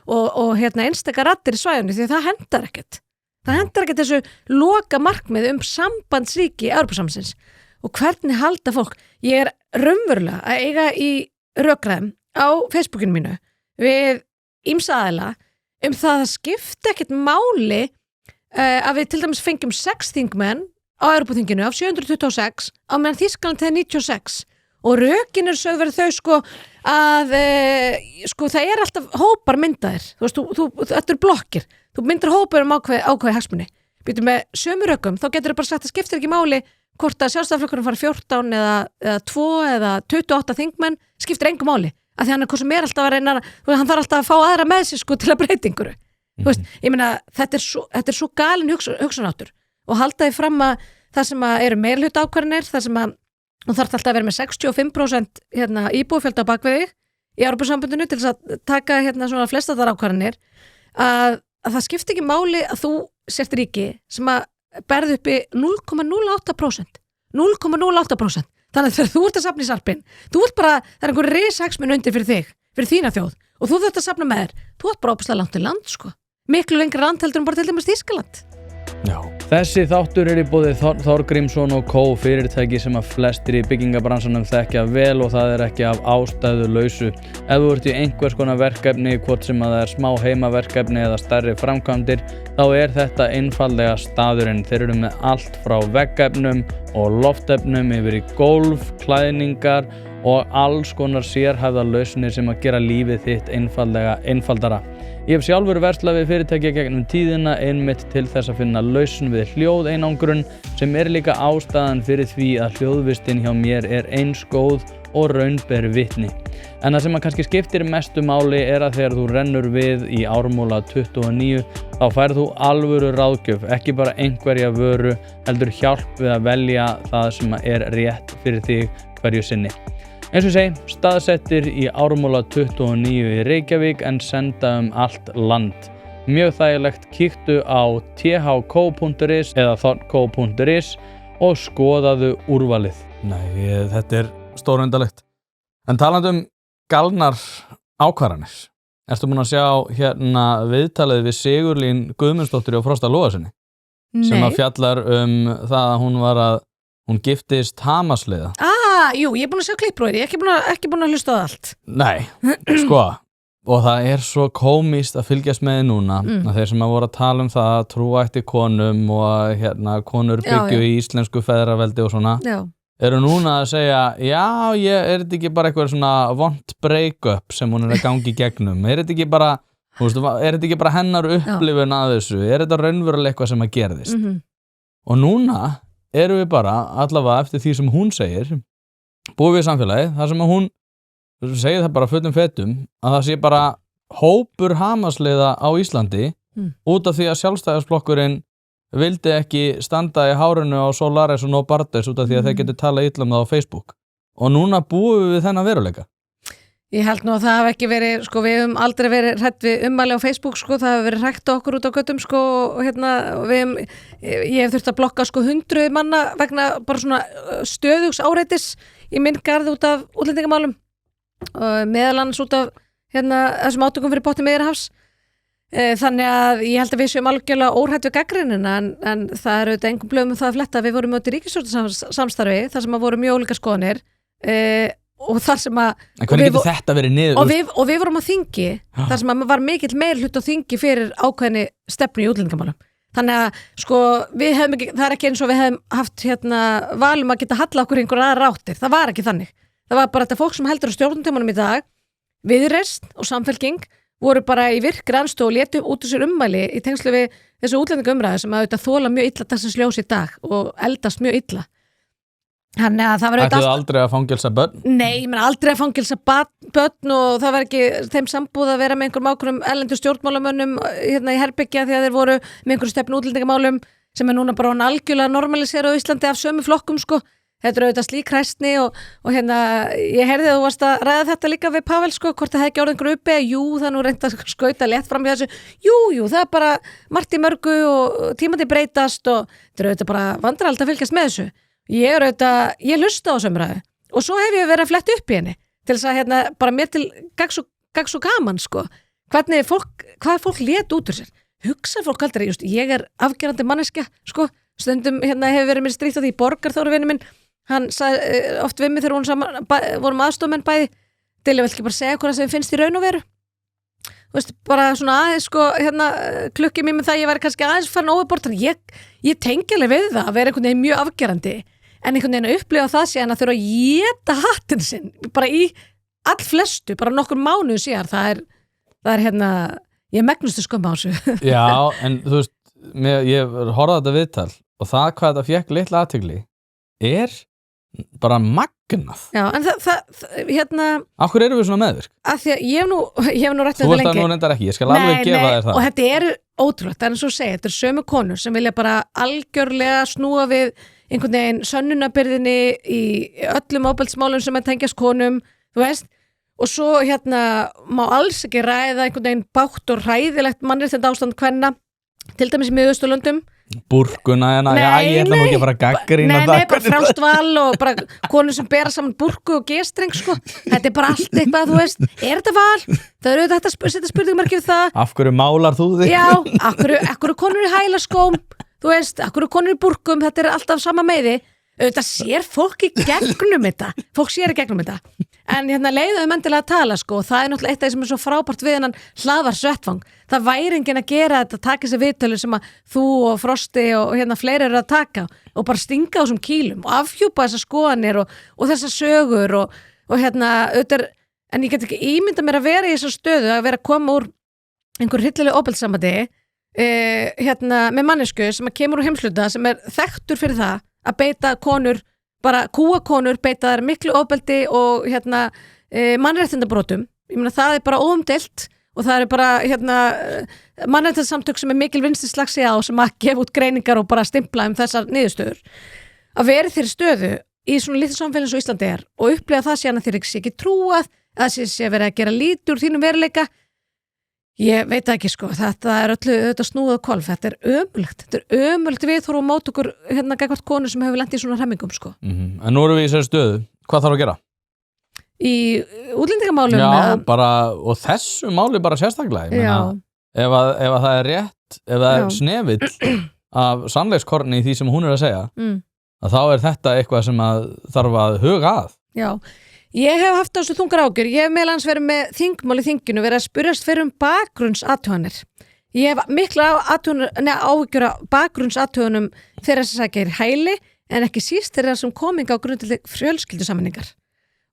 og einstaka raddir í svæðunni því að það hendar ekkert. Það hendar ekki þessu loka markmið sambandsríki Evrópusambandsins og hvernig halda fólk. Ég er raunverulega að eiga í rökræðum á Facebookinu mínu við ýmsa aðila það að skipta ekkert máli að við til dæmis fengjum 6 þingmenn á Evrópuþinginu af 726 á meðan Þýskaland hefði 96 og rökin sögð verið þau sko að sko það alltaf hópar myndaðir, þetta eru blokkir, þú myndir hópar ákveði hagsmuni, býtum með sömu rökum, þá getur þau bara sagt að skiptir ekki máli hvort að Sjálfstæðisflokkurinn fari 14 eða 2 eða 28 þingmenn, skiptir engu máli, af því hann hvað sem alltaf að reyna, hann þarf alltaf að fá aðra með sig sko til að breytinguru, ég meina þetta er svo galin hugsunáttur og halda því fram að það sem að eru meirihluta ákvarðanir, það sem að hún þarf alltaf að vera með 65% íbúafjölda á bakvegi í Evrópusambandinu til þess að taka svona flesta þar ákvarðanir að það skiptir ekki máli að þú sért ríki sem að berði uppi 0,08%. 0,08%. Þannig að þegar þú ert að safna í sarpinn, þú ert bara, það einhver rishagsmun undir fyrir þig, fyrir þína þjóð og þú þarft að safna með þér, þú ert bara óbúslega langt til land, sko. Miklu lengri land heldur bara til dæmis Þýskaland. Já. Þessi þáttur í boði Þorgrímsson og Co. fyrirtæki sem að flestir í byggingabransanum þekkja vel og það ekki af ástæðu lausu. Ef þú ert í einhvers konar verkefni, hvort sem að það smá heimaverkefni eða stærri framkvæmdir, þá þetta einfaldlega staðurinn. Þeir eru með allt frá veggefnum og loftefnum yfir í gólf, klæðningar og alls konar sérhæfðar lausnir sem að gera lífið þitt einfaldara. Ég hef sjálfur verslað við fyrirtæki gegnum tíðina einmitt til þess að finna lausn við hljóðeinangrun sem líka ástæðan fyrir því að hljóðvistin hjá mér eins góð og raun ber vitni. En það sem að kannski skiptir mestu máli að þegar þú rennur við í Ármúla 29 þá færð þú alvöru ráðgjöf, ekki bara einhverja vöru, heldur hjálp við að velja það sem rétt fyrir þig hverju sinni. Eins og segi, staðsettir í Ármúla 29 í Reykjavík en senda allt land. Mjög þægilegt, kíktu á thco.is eða thorco.is og skoðaðu úrvalið. Nei, þetta stórundalegt. En talandi galnar ákvarðanir, ertu búin að sjá viðtalið við Sigurlín Guðmundsdóttur og Frosta Logasyni? Sem að fjallar það að hún giftist Hamasliða. Jú, ég búin að sjá klippbrúið, ég ekki búin að hlusta á allt. Nei, sko, og það svo komískt að fylgjast með núna, að þeir sem að voru að tala það að trúa ætti konum og að konur byggju í íslensku feðraveldi og svona, eru núna að segja, já, þetta ekki bara eitthvað svona vont break-up sem hún að gangi í gegnum, þetta ekki bara, þetta ekki bara hennar upplifun að þessu, þetta raunverulega eitthvað sem að gerðist. Og núna erum við bara, allavega eftir því sem hún segir, búið við samfélagið, þar sem að hún segir það bara fullum fetum að það sé bara hópur Hamasliða á Íslandi út af því að Sjálfstæðisflokkurinn vildi ekki standa í hárinu á Solaris og Novartis út af því að þeir getur talað illa um það á Facebook. Og núna búið við þennan veruleika. Ég held nú að það hafi ekki verið, sko, við höfum aldrei verið hrætt við ummæli á Facebook, sko, það hafi verið hrætt okkur út á göttum, sko, og ég hef þurft að blokka, sko, 100 manna vegna bara svona stöðugs áreitis í minn garð út af útlendingamálum, meðal annars út af, þessum átökum fyrir botni Miðjarðarhafs. Þannig að ég held að við séum algjörlega óhrætt við gagnrýnina, en það auðvitað engum blöðum það að fletta að við vorum út í ríkisstjórnarsamstarfi, þar sem að voru mjög ólíkar skoðanir, og þar sem að en hvernig getur þetta verið niður? Og við vorum á þingi þar sem að var mikill meirihluti á þingi fyrir ákveðinni stefnu í útlendingamálum. Þannig að sko það ekki eins og við hefum haft valum að geta halla okkur einhverjar aðrar áttir. Það var ekki þannig. Það var bara þetta fólk sem heldur á stjórnartímanum í dag, Viðreisn og Samfylking voru bara í virkri andstöðu og létu út úr sér ummæli í tengslu við þessu útlendingaumræðu sem auðvitað þola mjög illa dagsins ljós í dag og eldast mjög illa. Þannig að það var auðvitað aldrei að fangelsa börn? Nei, ég meina aldrei að fangelsa börn og það var ekki þeim sambúð að vera með einhverjum ákveðnum erlendu stjórnmálamönnum í herbyggja því að þeir voru með einhverjum stefnu útlendingamálum sem núna bara algjörlega normalisera á Íslandi af sömu flokkum, sko. Þetta auðvitað slík hræstni og ég heyrði að þú varst að ræða þetta líka við Pavel, sko, hvort það hefði ekki orðið einhverju uppi, jú, það nú reyndi að skauta létt fram í þessu, jú, það bara margt í mörgu og tímandi breytast og þetta auðvitað bara vandræðalegt að fylgjast með þessu. Ég hlusta á þessu umræðu og svo hef ég verið að fletta upp í henni til þess að bara mér til gagns og gaman, sko, hvað fólk lét út úr sér. Hugsa fólk aldrei, ég afgerandi manneskja, sko, stundum hefur verið mér stríkt á því Borgarþóru vinur minn, hann sagði oft við mig þegar vorum aðstofmenn bæði, til ég vel ekki bara segja hvað sem finnst í raun og veru. Bara svona aðeins, sko, klukki mér með það ég væri kannski aðeins farin óviðbort, ég tengi alveg við það að vera einhvern veginn mjög afgerandi, en einhvern veginn að upplifa það síðan að þurfa að éta hattinn sinn bara í all flestu, bara nokkur mánuð síðar, það er hérna, ég megnustu skömm á þessu. Já, en þú veist, ég horfði þetta viðtal og það hvað þetta fekk litla athygli bara magnað. Já, en það hérna... Af hverju erum við svona meðvirk? Af því að ég hef nú rætt Þú veist það nú reyndar ekki, ég skal alveg gefa þér það. Og þetta er ótrúlegt, en eins og segja, þetta er sömu konur sem vilja bara algjörlega snúa við einhvern veginn sönnunarbyrðinni í öllum ofbeldismálum sem tengjast konum, þú veist, og svo hérna má alls ekki ræða einhvern veginn bátt og hræðilegt mannréttinda ástand kvenna, til dæmis í Miðausturlöndum. Búrkuna hérna, ég ætla nú ekki að fara að gaggarína það. Nei, bara frjálst val og bara konur sem bera saman búrku og g-streng, sko. Þetta er bara allt eitthvað, þú veist, er þetta val? Það eru þetta að setja spurningumarki við það. Af hverju málar þú þig? Já, af hverju konur í hælaskóm, þú veist, af hverju konur í búrkum, þetta er alltaf sama meiði. Þetta sér fólk í gegnum þetta. Fólk sér í gegnum þetta. En hérna leiðum endilega að tala, sko, og það er náttúrulega eitt af því sem er svo frábært við hennan hlaðvarpsvettvang. Það væri enginn að gera þetta, taka sér viðtölu sem að þú og Frosti og hérna fleiri eru að taka og bara stinga á þessum kýlum og afhjúpa þessar skoðanir og þessar sögur og hérna, auðvitað, en ég get ekki ímynda mér að vera í þessar stöðu, að vera að koma úr einhver hryllilegu ofbeldissambandi, hérna með mannesku sem að kemur úr heimsluta sem er þekktur fyrir það að beita konur, bara kúa konur, beita þær miklu ofbeldi og hérna mannréttindabrotum. Ég meina það er bara óumdeilt og það eru bara hérna mannréttindasamtök sem er mikil vinstrislagsí á sem að gefa út greiningar og bara stimpla þessar niðurstöður. Að vera þeirri stöðu í svona litlu samfélagi svo Íslandi er og upplifa það síðan að þeir ekki trúað, að það sé verið að gera lítið úr þínum veruleika. Ég veit ekki, sko, þetta er öllu þetta snúið og kolf, þetta er ömulegt við þóru að móta okkur hérna gækvart konu sem hefur lent í svona hremmingum, sko. En nú erum við í þessari stöðu, hvað þarf að gera? Í útlendingamálum? Já, bara, og þessu máli bara sérstaklega, ég meina, ef að það er rétt, ef það er snefill af sannleikskorni í því sem hún er að segja, að þá er þetta eitthvað sem að þarf að huga að. Já. Ég hef haft á þessu þungar ágjör, ég hef meðlans verið með þingmál í þinginu, verið að spyrjast fyrir bakgrunnsathuganir. Ég hef mikla ágjör af bakgrunnsathugunum þeirra sem sækja í hæli, en ekki síst þeirra sem kominga á grundvelli fjölskyldusammenningar.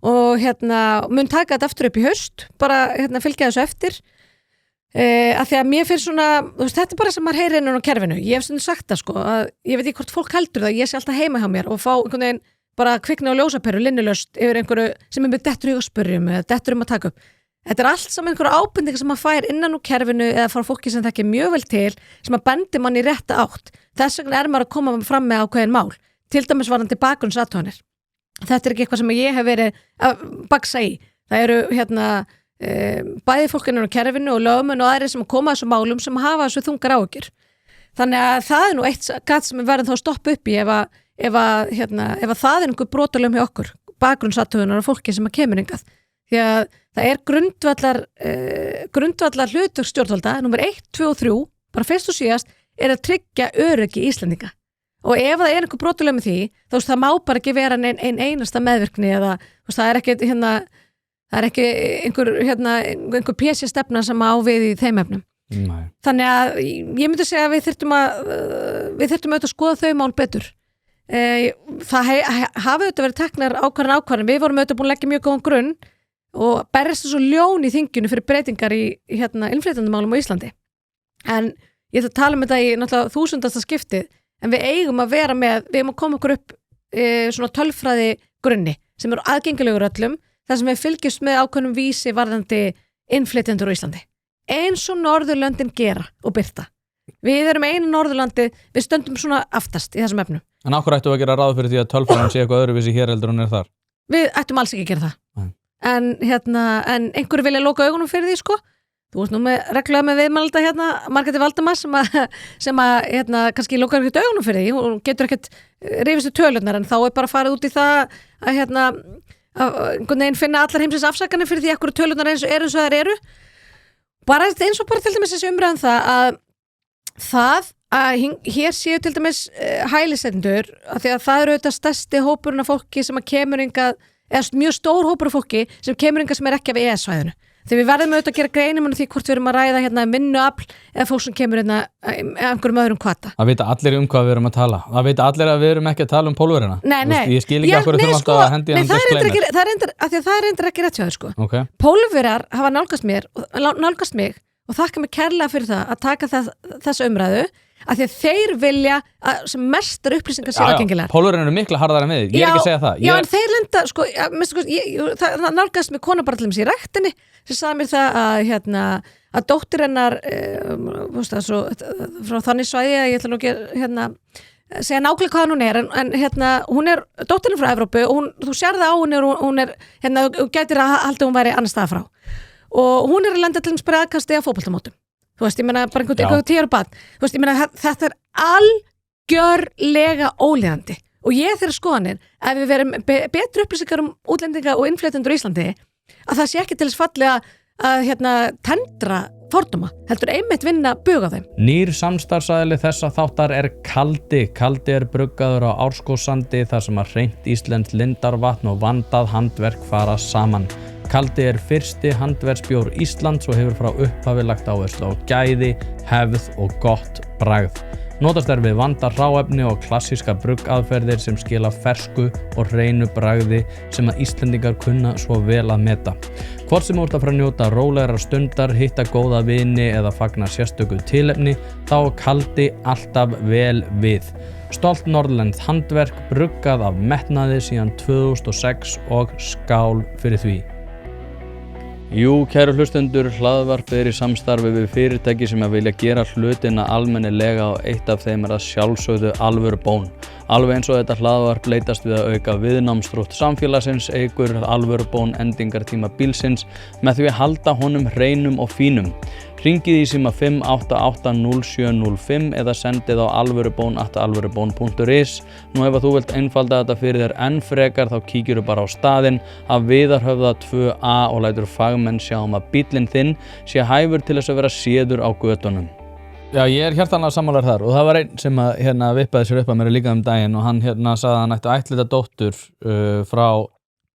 Og hérna, mun taka þetta aftur upp í haust, bara hérna fylgja þessu eftir, að því að mér finnst svona, þú veist, þetta er bara sem maður heyrir innan á kerfinu. Ég hef stundum sagt það, sko, að ég veit ekki hvort fólk heldur það, ég sé alltaf heima hjá mér og fá einhvern veginn bara kvikna á ljósaperu, linnulöst yfir einhverju sem er með dettur í og spurjum eða dettur að taka upp. Þetta er allt saman einhverju ábendingar sem maður fær innan úr kerfinu eða frá fólki sem þekkir mjög vel til sem að bendi mann í rétta átt. Þess vegna er maður að koma fram með ákveðin mál, til dæmis varðandi bakgrunnsathuganir. Þetta er ekki eitthvað sem ég hef verið að baksa í. Það eru hérna bæði fólk innan úr kerfinu og lögmenn og aðrir sem koma að þessu málum sem hafa þessu þungar áhyggjur. Þannig að það er nú eitt gat sem við verðum þá að stoppa upp í ef að það er einhver brotalögum hjá okkur, bakgrunnsathugunar og fólki sem að kemur hingað. Því að það er grundvallar hlutverk stjórnvalda, númer 1, 2 og 3, bara fyrst og síðast, er að tryggja öryggi Íslendinga. Og ef það er einhver brotalögum með því, þá veist það má bara ekki vera ein einasta meðvirkni eða veist, það er ekki einhver PC-stefna sem á við í þeim efnum. Nei. Þannig að ég myndi segja að við þyrftum auðvitað að skoða þau mál betur. Það hafi auðvitað verið teknar ákvarðan, við vorum auðvitað búin að leggja mjög góðan grunn og berjast þessu ljón í þinginu fyrir breytingar í innflytjendamálum á Íslandi. En ég ætla að tala um þetta í náttúrulega 1000. skiptið, en við eigum að vera með, við eigum að koma okkur upp svona tölfræði grunni sem eru aðgengilegur öllum, þar sem við fylgjumst með ákveðnum vísi varðandi innflytjendur á Íslandi. Eins og Norðurlöndin gera og birta. Við erum einu Norðurlandi, við stöndum svona aftast í þessum efnum. En af hverju ættum við að gera ráð fyrir því að tölfræðin sé eitthvað öðruvísi hér heldur en er þar? Við ættum alls ekki að gera það. En einhverju vilja loka augunum fyrir því, sko. Þú veist nú með reglulega með viðmælda Margréti Valdimar sem að kannski lokar ekkert augunum fyrir því. Hún getur ekkert rifist í tölurnar, en þá er bara farið út í það að einhvern veginn finna allar heimsins afsakanir fyrir því að hverju tölurnar eru eins og þær eru. Bara eins og bara til dæmis þessi umræðan það að hér séu til dæmis hælisleitendur, af því að það eru auðvitað stærsti hópurinn af fólki sem að kemur hingað, eða mjög stór hópur af fólki sem kemur hingað sem er ekki af EES-svæðinu. þegar við verðum auðvitað að gera greinum því hvort við erum að ræða hérna vinnuafl eða fólk sem kemur hérna einhverjum öðrum kvata. Það vita allir hvað við erum að tala. Það vita allir að við erum ekki að tala pólverina. Nei. Ég skil ekki okkur þurfum alltaf að hendi hann disclaimer. Það er endur ekki rétt hjá þér sko. Okay. Pólverar hafa nálgast mig og þakka mig kærlega fyrir það að taka þessa umræðu af því að þeir vilja að sem mestar upplýsingar séu aðgengilegar. Pólverinn eru miklu harðara með því, ég er ekki að segja það. En þeir lenda, það nálgast mig kona bara til þess í rektinni sem sagði mér það að dóttir hennar frá þannig svæði að ég ætla nú ekki segja nákvæmlega hvað hún er en hún er dóttirinn frá Evrópu og þú sér það á hún er þú gætir að halda hún væri annars staðar frá og hún er að lenda til þess bara aðkasti á fótboltamótum. Þú veist, ég meina bara einhvern 10 ára barn. Þú veist, ég meina þetta algjörlega óleiðandi og ég þeirra skoðanir að við verum betri upplýsingar útlendinga og innflytjendur í Íslandi að það sé ekki til þess falli að tendra fordóma, heldur einmitt vinna bug á þeim. Nýr samstarfsaðili þessa þáttar er Kaldi. Kaldi er bruggaður á Árskógssandi þar sem að hreint íslenskt lindarvatn og vandað handverk fara saman. Kaldi er fyrsti handverksbjór Íslands og hefur frá upphafi lagt áherslu á gæði, hefð og gott bragð. Notast við vandað hráefni og klassíska bruggaðferðir sem skila fersku og hreinu bragði sem að Íslendingar kunna svo vel að meta. Hvort sem út að fara að njóta rólegra stundar, hitta góða vini eða fagna sérstöku tilefni, þá Kaldi alltaf vel við. Stolt norðlenskt handverk bruggað af metnaði síðan 2006 og skál fyrir því. Jú, kæru hlustendur, hlaðvarpið er í samstarfi við fyrirtæki sem að vilja gera hlutina almennilega og eitt af þeim er að sjálfsögðu Alvöru Bón. Alveg eins og þetta hlaðvarp leitast við að auka viðnámsþrótt samfélagsins, eykur Alvöru Bón endingartíma bílsins með því að halda honum hreinum og fínum. Hringið í síma 5880705 eða sendið á alvörubón@alvörubón.is. Nú ef þú vilt einfalda þetta fyrir þér enn frekar þá kíkjuru bara á staðinn af Viðarhöfða 2A og lætur fagmenn sjá að bíllinn þinn sé hæfur til þess að vera séður á götunum. Já, ég er hjartanlega sammálar þar og það var einn sem að vippaði sér upp að mér líka daginn og hann sagði að hann ætti ættleita dóttur frá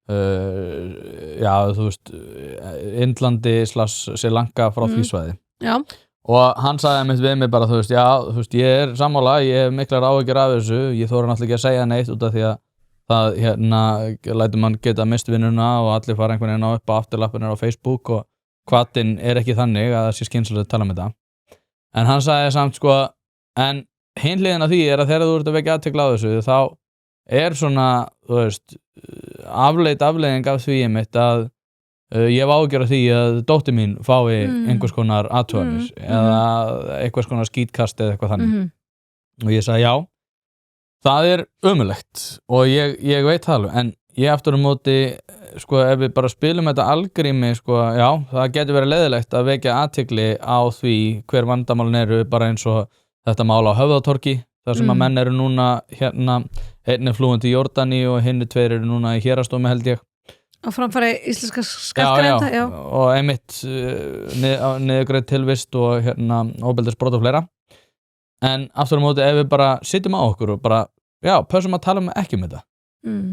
þú veist Indlandi / Sri Lanka frá því svæði. Já. Og hann sagði einmitt við mig bara, þú veist, ég er sammála, ég hef miklar áhyggjur af þessu, ég þóra náttúrulega ekki að segja neitt út af því að það lætur mann geta mist vinnuna og allir fara einhvern veginn upp á afturlappinir á Facebook og hvatinn er ekki þannig að það sé skynsamlegt að tala um þetta. En hann sagði samt en hin hliðin af því er að þegar þú ert að vekja athygli á þessu þá er svona, þú veist, afleiðing af því einmitt að ég hef áhyggjur af því að dóttir mín fái einhvers konar athuganir eða einhvers konar skítkast eða eitthvað þannig. Og ég sagði já, það er ömurlegt og ég veit það alveg, en ég aftur á móti, ef við bara spilum þetta algrími, já, það getur verið leiðilegt að vekja athygli á því hver vandamálin eru, bara eins og þetta mál á Höfðatorgi, þar sem að menn eru núna einn er flúin til Jordani og hinni 2 eru núna í héraðsdómi held ég. Á framfæri íslenska skattgreiðenda, já. Og einmitt niðurgreidd tilvist og ofbeldisbrot og fleira. En aftur á móti ef við bara sitjum á okkur og bara, já, pössum að tala ekki um þetta.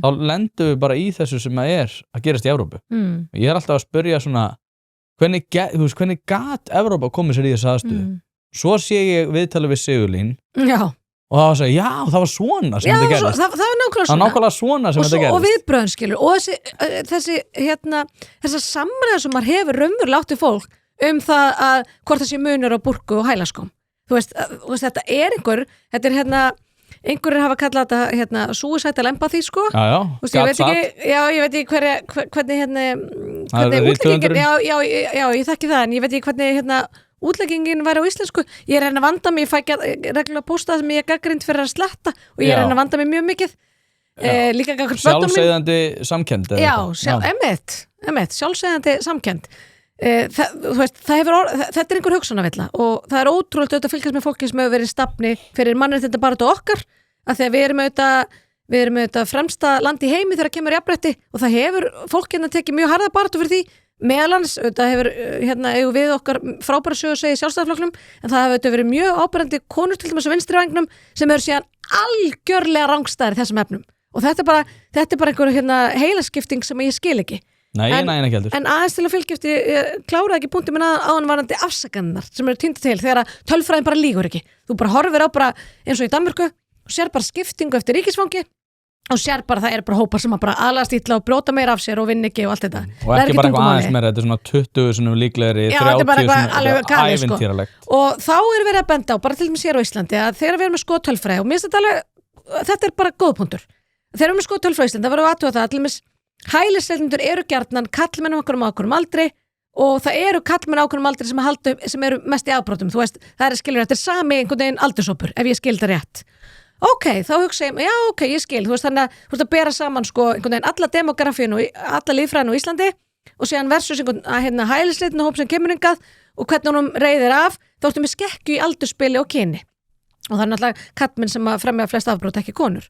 Þá lendum við bara í þessu sem að gerast í Evrópu. Ég er alltaf að spyrja svona, hvernig gat Evrópa komið sér í þessu aðstöðu? Svo sé ég viðtala við Sigurlín. Já. Og það var að segja, já, það var svona sem þetta gerist. Það var nákvæmlega svona sem þetta gerist. Og viðbröðin, skilur, og þessa samræður sem maður hefur raunverulega átt við fólk það að hvort það sé munur á burku og hælaskóm. Þú veist, þetta er einhverjir hafa kallað þetta suicidal empathy, sko. Ég veit ekki hvernig útleggingin, ég þekki það, en ég veit ekki hvernig útleggingin væri á íslensku. Ég er að vanda mig, ég fæ ekki reglulega pósta sem ég er gagnrýnd fyrir að sletta og ég er að vanda mig mjög mikið. Líka sjálfseiðandi samkennd. Já, einmitt, sjálfseiðandi samkennd. Þetta er einhver hugsunarvilla og það er ótrúlega að fylgjast með fólki sem hefur verið stafni fyrir mannréttinda baráttu okkar, af því að við erum auðvitað fremsta land í heimi þegar kemur jafnrétti og það hefur fólk tekið mjög harða baráttu fyrir því. Meðalans, auðvitað hefur eigum við okkar frábæra sögu segja í Sjálfstæðisflokknum, en það hefur verið mjög áberandi konur til dæmis á vinstri vængnum sem eru síðan algjörlega rangstæðir þessum efnum og þetta er bara einhver heilaskipting sem ég skil ekki. Nei, ekki heldur. En aðeins til að fylgja eftir, ég kláraði ekki punktum minna áðanvarandi afsakanirnar sem eru týndu til þegar að tölfræðin bara lýgur ekki. Þú bara horfir á bara eins og í Danmörku og sér bara skiptingu eftir ríkisfangi og sér bara það bara hópar sem að bara aðlast ítla og brjóta meira af sér og vinna ekki og allt þetta. Og ekki bara eitthvað aðeins meira, þetta svona 20 svona líklegri, 30 svona ævintýralegt. Og þá verið að benda á, bara til dæmis hér á Íslandi, að þegar við erum með tölfræði og mér finnst þetta alveg, þetta bara góð punktur. Þegar við erum með tölfræði í Íslandi, það verður að athuga það, til dæmis hælisleitendur eru gjarnan kallmenn á okkurum aldri og það eru kallmenn á okkurum aldri sem eru mest í afbrotum, þú veist, það skilur, þetta sami einhvern veginn aldurshópur, ef ég skil það rétt. Ok, þá hugsa ég, ég skil, þú veist, þannig að þú veist að bera saman sko einhvern veginn alla demografínu, alla líffræðinu á Íslandi og síðan versus einhvern hælisleitinu hóp sem kemur hingað og hvernig honum reiðir af, þá ertu með skekkju í aldurspili og kyni. Og það náttúrulega kallmenn sem að fremja flest afbrót, ekki konur.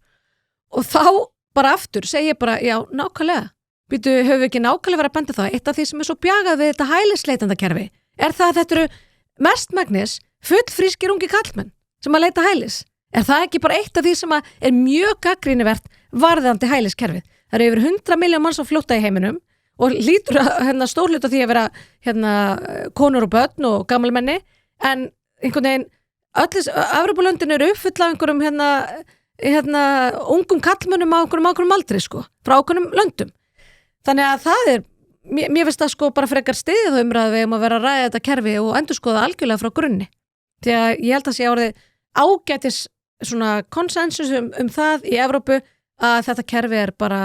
Og þá bara aftur segi ég bara, já, nákvæmlega. Býtu, höfum við ekki nákvæmlega verið að benda það? Eitt af því sem svo bjagað við þetta hælisleitendakerfi það að þetta eru mestmagnis fullfrískir ungi kallmenn sem að leita hælis. Það ekki bara eitt af því sem að mjög gagnrýnivert varðandi hæliskerfið? Það eru yfir 100 miljón manns á flótta í heiminum og lítur stórhluta því að vera konur og börn og gamalmenni, en einhvern veginn öll Evrópulöndin eru uppfull af einhverjum ungum kallmönnum á einhverjum aldri sko, frá einhverjum löndum. Þannig að það mér finnst það sko bara frekar stiðið umræðu við að vera að ræða þetta kerfi og endurskoða algjörlega frá grunni. Því að ég held að sé orðið ágætis svona konsensus það í Evrópu að þetta kerfi bara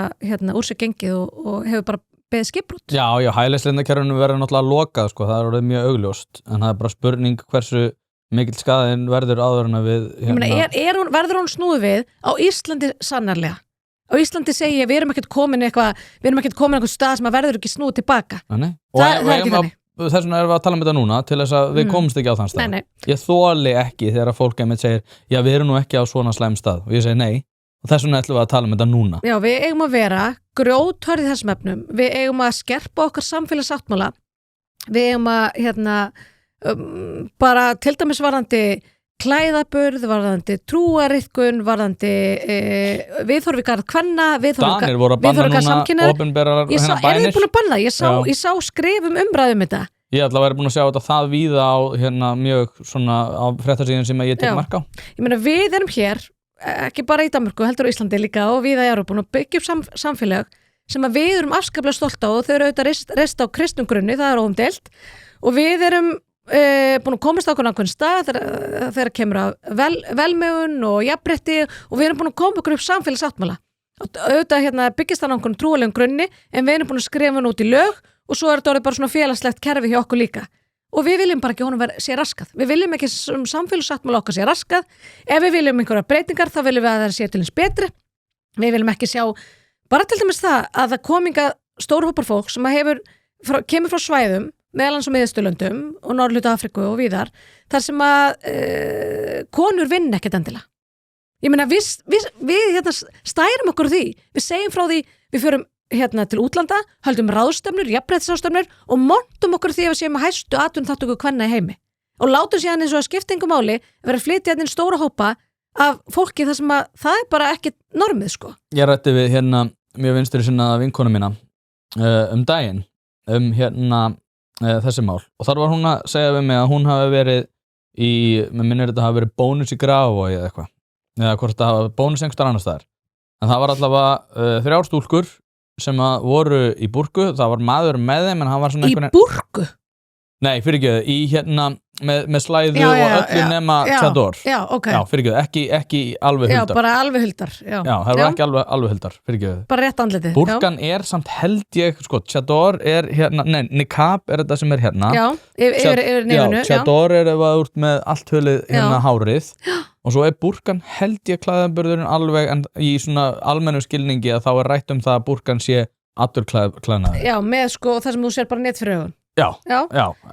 úr sig gengið og hefur bara beðið skipbrot. Já, hælisleitendakerfinu verður náttúrulega lokað sko, það orðið mjög augljóst, en það bara spurning hversu mikill skaðinn verður áður en að við verður hún snúið við á Íslandi sannarlega. Á Íslandi segi ég, við erum ekkert komin einhver stað sem að verður ekki snúið tilbaka. Það er ekki þannig. Þess vegna erum við að tala um þetta núna til þess að við komumst ekki á þann stað. Nei. Ég þoli ekki þegar fólk einmitt segir, já, við erum nú ekki á svona slæm stað og ég segi nei, og þess vegna ætlum við að tala um þetta núna. Já, við eigum að vera grjóthörð í þessum efnum, við eigum að skerpa okkar samfélagsáttmála, við eigum að bara til dæmis varðandi klæðaburð, varðandi trúariðkun, varðandi viðhorf í garð kvenna, Danir voru að banna núna opinberar bænir. Er þið búin að banna? Ég sá skrifum umræðum þetta. Ég ætla að vera búin að sjá þetta það víða á mjög svona á fréttasíðum sem ég tek mark á. Ég meina við erum hér, ekki bara í Danmörku, heldur á Íslandi líka og víða í Evrópu og byggja upp samfélag sem að við erum afskaplega stolt á og þau eru auðvitað reist á kristnum grunni, það er óumdeilt og við erum búin að komast á einhvern stað þegar kemur að velmegun og jafnrétti og við erum búin að koma okkur upp samfélagsáttmála. Auðvitað byggist það á einhvern trúalegum grunni en við erum búin að skrifa hann út í lög og svo er þetta orðið bara svona félagslegt kerfi hjá okkur líka. Og við viljum bara ekki honum sé raskað. Við viljum ekki samfélagsáttmála okkar sé raskað. Ef við viljum einhverja breytingar þá viljum við að það sé til eins betri. Við viljum ekki sjá bara til dæmis það að það kominga stórhópar fólk sem kemur frá svæðum meðal hans á Miðausturlöndum og Norðurhluta Afríku og víðar, þar sem að konur vinn ekkert endilega. Ég meina, við stærum okkur því, við segjum frá því, við förum til útlanda, höldum ráðstefnur, jafnréttisráðstefnur og montum okkur því að við séum að hæstu atvinnuþátttöku kvenna í heimi. Og látum síðan eins og að skipta engu máli vera að flytja inn stóra hópa af fólki þar sem að það er bara ekkert normið, sko. Ég rætti við mjög vinstri sinna vinkonu mína daginn, þessi mál og þar var hún að segja við mig að hún hafi verið með minnir þetta hafi verið bónus í Grafarvogi eða eitthvað eða hvort það hafi bónus einhverstaðar annars staðar en það var allavega 3 stúlkur sem voru í búrku, það var maður með þeim en hann var svona Í búrku? Nei, fyrirgjöðu, með slæðu og öllu nema tjador. Já, ok. Já, fyrirgjöðu, ekki alveg huldar. Já, bara alveg huldar. Já, það eru ekki alveg huldar, fyrirgjöðu. Bara rétt andlitið. Búrkan er samt held ég, sko, tjador er niqab er þetta sem er hérna. Já, yfir nefnu. Já, tjador er ef að úr með allt hulið hárið. Og svo er búrkan held ég klæðaburðurinn alveg en í svona almennu skilningi að þá er rætt það að búrkan sé allur klæðnaður. Já, með sko það sem þú sér bara net fyrir augun. Já,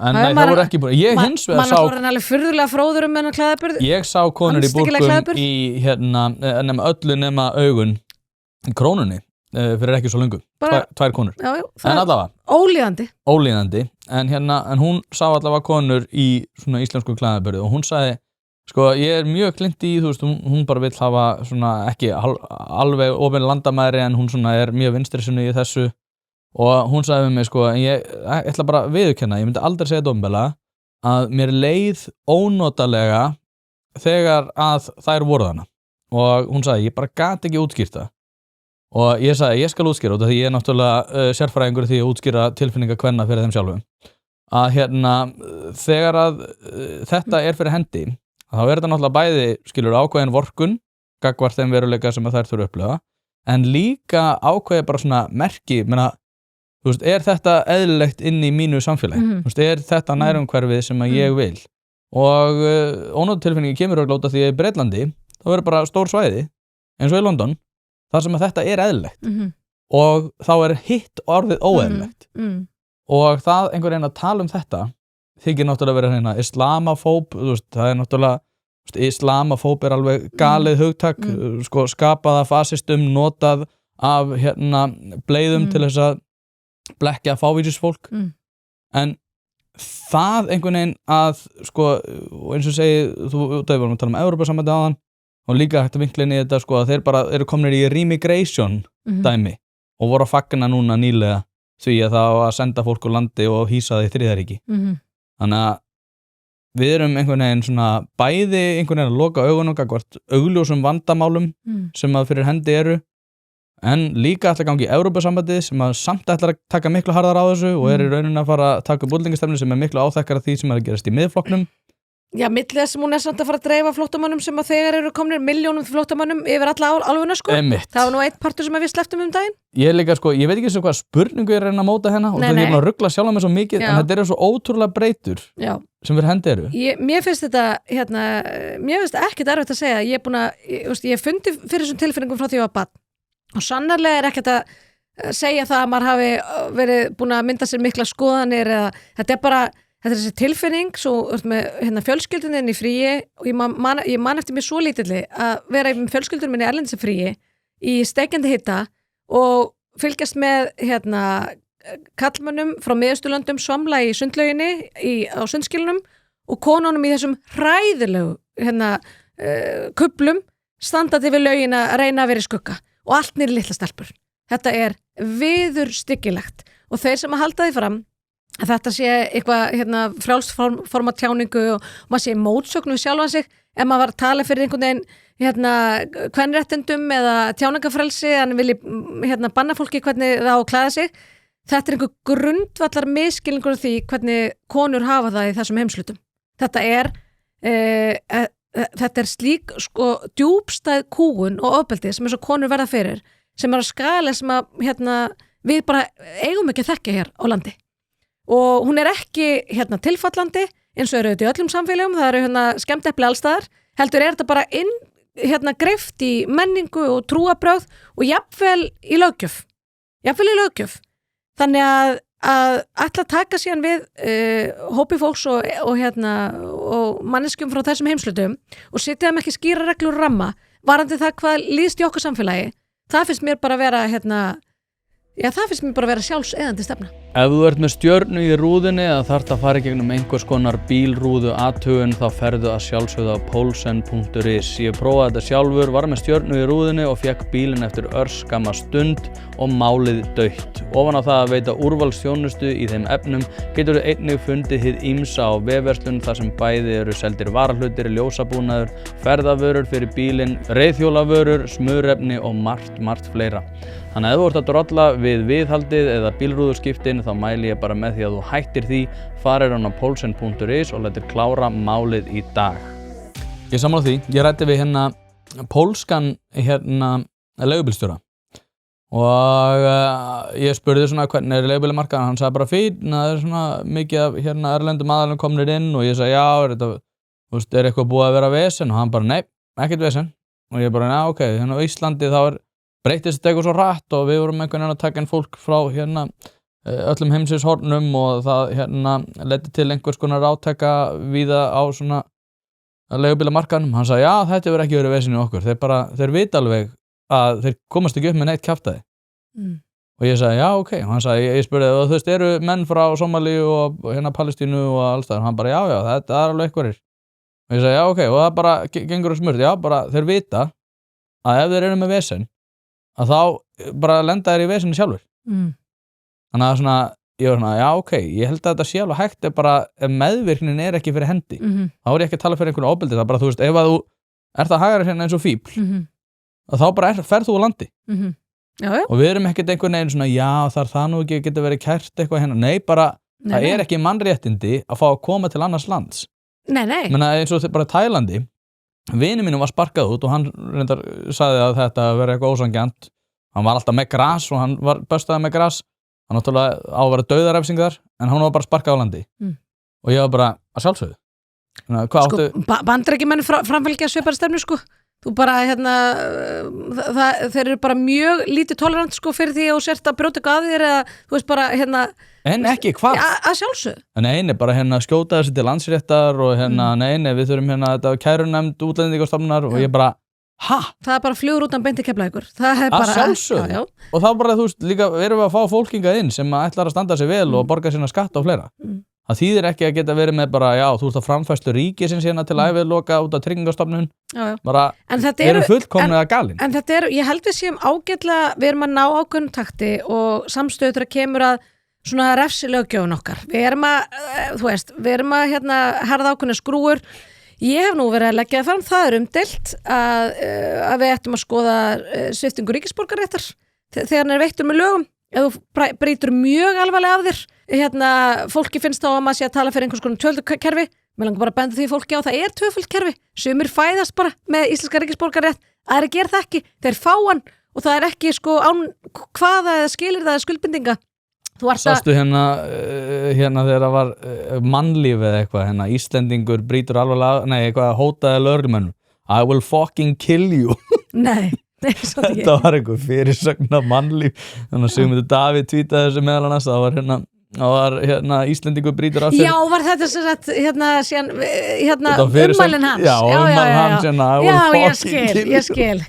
en nei, það voru ekki búin. Ég hins vegar sá... Mann alveg furðulega fróður með klæðaburð. Ég sá konur í búrkum í öllu nema augun í krónunni fyrir ekki svo lengu. 2 konur. Já, en allavega. Ólíðandi. En hún sá allavega konur í svona íslensku klæðaburði og hún sagði, sko, ég er mjög klint í, þú veist, hún bara vill hafa svona ekki alveg opin landamæri en hún svona er mjög vinstrisinni í þessu og hún sagði við mig sko, ég ætla bara að viðurkenna, ég myndi aldrei segja dómbelega að mér leið ónotalega þegar að þær voru þarna og hún sagði, ég bara gat ekki útskýrt það og ég sagði, ég skal útskýra út af því ég náttúrulega sérfræðingur í því að útskýra tilfinningar kvenna fyrir þeim sjálfum að þegar að þetta fyrir hendi þá þetta náttúrulega bæði skilur ákveðin vorkun gagnvart þeim veruleika sem þær þurfa að upplifa en líka ákveði bara svona merki, menna þú veist, þetta eðlilegt inn í mínu samfélagi þetta nærumhverfið sem að ég vil og ónotatilfinningi kemur út af því að í Bretlandi þá verður bara stór svæði eins og í London þar sem að þetta eðlilegt og þá hitt orðið óeðlilegt og það einhver veginn að tala þetta þykir náttúrulega verið hérna islamafób, þú veist, það náttúrulega islamafób alveg galið hugtak sko skapað af fasistum notað af bleiðum til þess að blekkja fávísisfólk en það einhvern veginn að sko, eins og segi þú vorum að tala Evrópusambandið áðan og líka hægt að vinkla inn í þetta sko að þeir bara eru komnir í remigration dæmi og voru að fagna núna nýlega því að það á að senda fólk úr landi og hýsa það í þriðaríki þannig að við erum einhvern veginn svona bæði einhvern veginn að loka augunum gagnvart augljósum vandamálum sem að fyrir hendi eru en líka ætla að gangi í Evrópusambandið sem að samt ætla að taka miklu harðar á þessu og í rauninni að fara að taka upp útlendingastefnu sem miklu áþekkara því sem að gerast í miðflokknum. Já, milli þess sem hún samt að fara að dreifa flóttamönnum sem að þegar eru komnir milljónum flóttamönnum yfir alla álfuna sko. Það var nú einn partur sem við slepptum daginn. Ég líka sko, ég veit ekki svo hvað spurningu ég reyna að móta hérna og það er að ruggla sjálf mig svo mikið en þetta eru svo ótrúlega breytur sem fyrir hendi eru. Mér finnst þetta, mér finnst ekkert erfitt að segja, ég fundi fyrir þessum tilfinningum frá því að ég var barn og sannarlega ekkert að segja það að maður hafi verið búin að mynda sér mikla skoðanir eða þetta er þessi tilfinning svo með fjölskylduninn í fríi og ég man eftir mér svo lítilli að vera með fjölskyldunum minni erlendis í fríi í steikjandi hita og fylgjast með kallmönnum frá miðausturlöndum svamla í sundlauginni á sundskilunum og konunum í þessum hræðilegu kuplum standandi við laugin að reyna að vera í skugga og allt niður litla stelpur. Þetta er viðurstyggilegt og þeir sem að halda því fram að þetta sé eitthvað frjálsforma tjáningu og maður sé mótsögn við sjálfan sig ef maður var að tala fyrir einhvern veginn kvenréttindum eða tjáningafrelsi en vilji banna fólki hvernig það á að klæða sig. Þetta er einhver grundvallar misskilningur af því hvernig konur hafa það í þessum heimslutum. Þetta er slík sko djúpstæð kúgun og ofbeldi sem svo konur verða fyrir sem að skala sem að við bara eigum ekki að þekka hér á landi. Og hún er ekki tilfallandi eins og eru þetta í öllum samfélagum, það eru skemmtepli allstaðar, heldur þetta bara greift í menningu og trúabrögð og jafnvel í löggjöf. Þannig að ætla að taka síðan við hópi fólks og manneskjum frá þessum heimslutum og setja þeim ekki skýra reglur og ramma varandi það hvað líðst í okkar samfélagi, það finnst mér bara að vera sjálfseðandi stefna. Ef þú ert með stjörnu í rúðinni eða þarft að fara í gegnum einhvers konar bílrúðu athugun þá ferðu að sjálfsögðu á polsen.is. Ég prófaði þetta sjálfur, var með stjörnu í rúðinni og fekk bílinn eftir örskamma stund og málið dautt. Ofan á það að veita úrvalsþjónustu í þeim efnum getur þú einnig fundið hið ýmsa á vefverslun þar sem bæði eru seldir varahlutir, ljósabúnaður, ferðavörur fyrir bílinn, reiðhjólavörur, smurefni og margt fleira. Þannig að ef þú ert að drolla við viðhaldið eða bílrúðuskiptin þá mæli ég bara með því að þú hættir því, farir á polsen.is og letir klára málið í dag. Ég sammála því, ég ræddi við pólskan leigubílstjóra og ég spurði svona hvernig er leigubílamarkaðan, hann sagði bara fín, það er svona mikið af erlendum aðalum komnir inn og ég sagði já, er eitthvað búið að vera vesen og hann bara nei, ekkert vesen og ég bara ok, á Íslandi þá breytist þetta eitthvað svo rætt og við vorum einhvern veginn að taka inn fólk frá öllum heimsins hornum og það leiddi til einhvers konar átaka víða á svona leigubílamarkaðnum. Hann sagði já, þetta hefur ekki verið vesen í okkur, þeir vita alveg að þeir komast ekki upp með neitt kjaftaði. Og ég sagði já, ok, og hann sagði, ég spurði þú veist, eru menn frá Somalíu og Palestínu og alls það, og hann bara já, þetta er alveg einhverjir. Og ég sagði já, ok, og það bara gengur og smurt, já, bara þeir vita að ef þeir eru með vesen að þá bara lenda þeir í veseni sjálfur. þannig að svona, ég var svona, já ok, ég held að þetta sé alveg hægt ef meðvirknin ekki fyrir hendi þá ég ekki að tala fyrir einhvern ofbeldi, það bara, þú veist, ef að þú ert að haga þér eins og fíbl að þá bara ferð þú úr landi já. Og við erum ekkert einhvern veginn svona, já, það nú ekki geta verið kært eitthvað hérna, nei, bara það ekki mannréttindi að fá að koma til annars lands. Nei. Menna, eins og bara Tælandi, vini mínum var sparkað út og hann reyndar sagði að þetta verið eitthvað ósangjant. Hann var alltaf með gras og hann var böstaði með gras. Hann náttúrulega á að vera dauðarefsing þar, en hann var bara sparkað á landi. Og ég var bara að sjálfsögðu. Sko, Bandaríkjamenn framfylgja svipari stefnu, sko. Þú bara, þeir eru bara mjög lítið tolerant, sko, fyrir því að þú sért að brjóta eitthvað að þér eða, þú veist, bara, En ekki, hvað? Að sjálfsögðu. Nei, bara skjóta þessi til landsréttar og nei, við þurfum þetta kærunefnd útlendingastofnunar og ég bara, ha? Það bara flugur út beinti Keflavíkur. Það bara... Að sjálfsögðu. Já. Og þá bara, þú veist, líka erum við að fá fólkingað inn sem ætlar að standa sig vel og borga sína skatta og fleira. Það þýðir ekki að geta verið með bara, já, þú ert að framfæslu ríkisins hérna til æviloka út af Tryggingastofnun. Bara, erum fullkomnið að galin. En þetta ég held við séum ágætlega, við erum að ná ákveðnum takti og samstöður að kemur að svona refsilöggjöfun okkar. Við erum að, þú veist, herða ákveðna skrúur. Ég hef nú verið að leggja það fram, það umdeilt að við ættum að skoða sviptingu ríkisborgaréttar þegar hann veittur með lögum. Ef þú brýtur mjög alvarlega af þér fólki finnst þá að maður sé að tala fyrir einhvers konar tvöföldukerfi, mér langar bara að benda því fólki á það tvöföldkerfi, sumir fæðast bara með íslenska ríkisborgarétt, aðrir gera það ekki, þeir fá hann og það ekki sko án hvaða eða skilir það skuldbindinga. Sástu hérna þegar það var mannlíf eða eitthvað, Íslendingur brýtur alvarlega, eitthvað hótaði lögreglumönnum, I will fucking kill you. Nei. Þetta var einhver fyrirsögn af mannlíf, þannig að Sigmundur Davíð tweetaði þessu meðal annars, það var Íslendingur brýtur af sér. Já, var þetta sem sagt ummælin hans. Já, ummælin hans I will fucking kill you. Ég skil.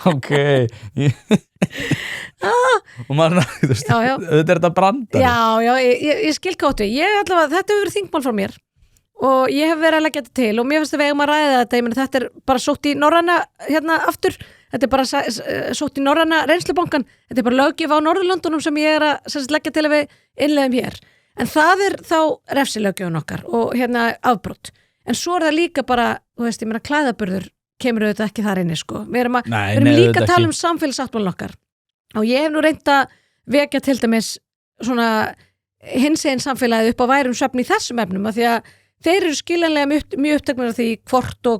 Ok. Og maður, þetta þetta brandar. Já, ég skil kóttu. Þetta hefur verið þingmál frá mér og ég hef verið að leggja þetta til og mér finnst við eigum að ræða þetta, þetta bara sótt í norræna aftur, þetta bara sótt í norræna reynslubankan, þetta bara löggjöf á Norðurlöndunum sem ég að leggja til að við innleiðum hér, en það þá refsilöggjöfun okkar og afbrot, en svo það líka bara, þú veist, ég meina klæðaburður kemur auðvitað ekki þar inni, sko við erum líka að tala samfélagssáttmálinn okkar og ég hef nú reynt að vekja til dæmis svona hinsegin samfélagið upp á værum svefni í þessum efnum, af því að þeir eru skiljanlega mjög uppteknir af því hvort og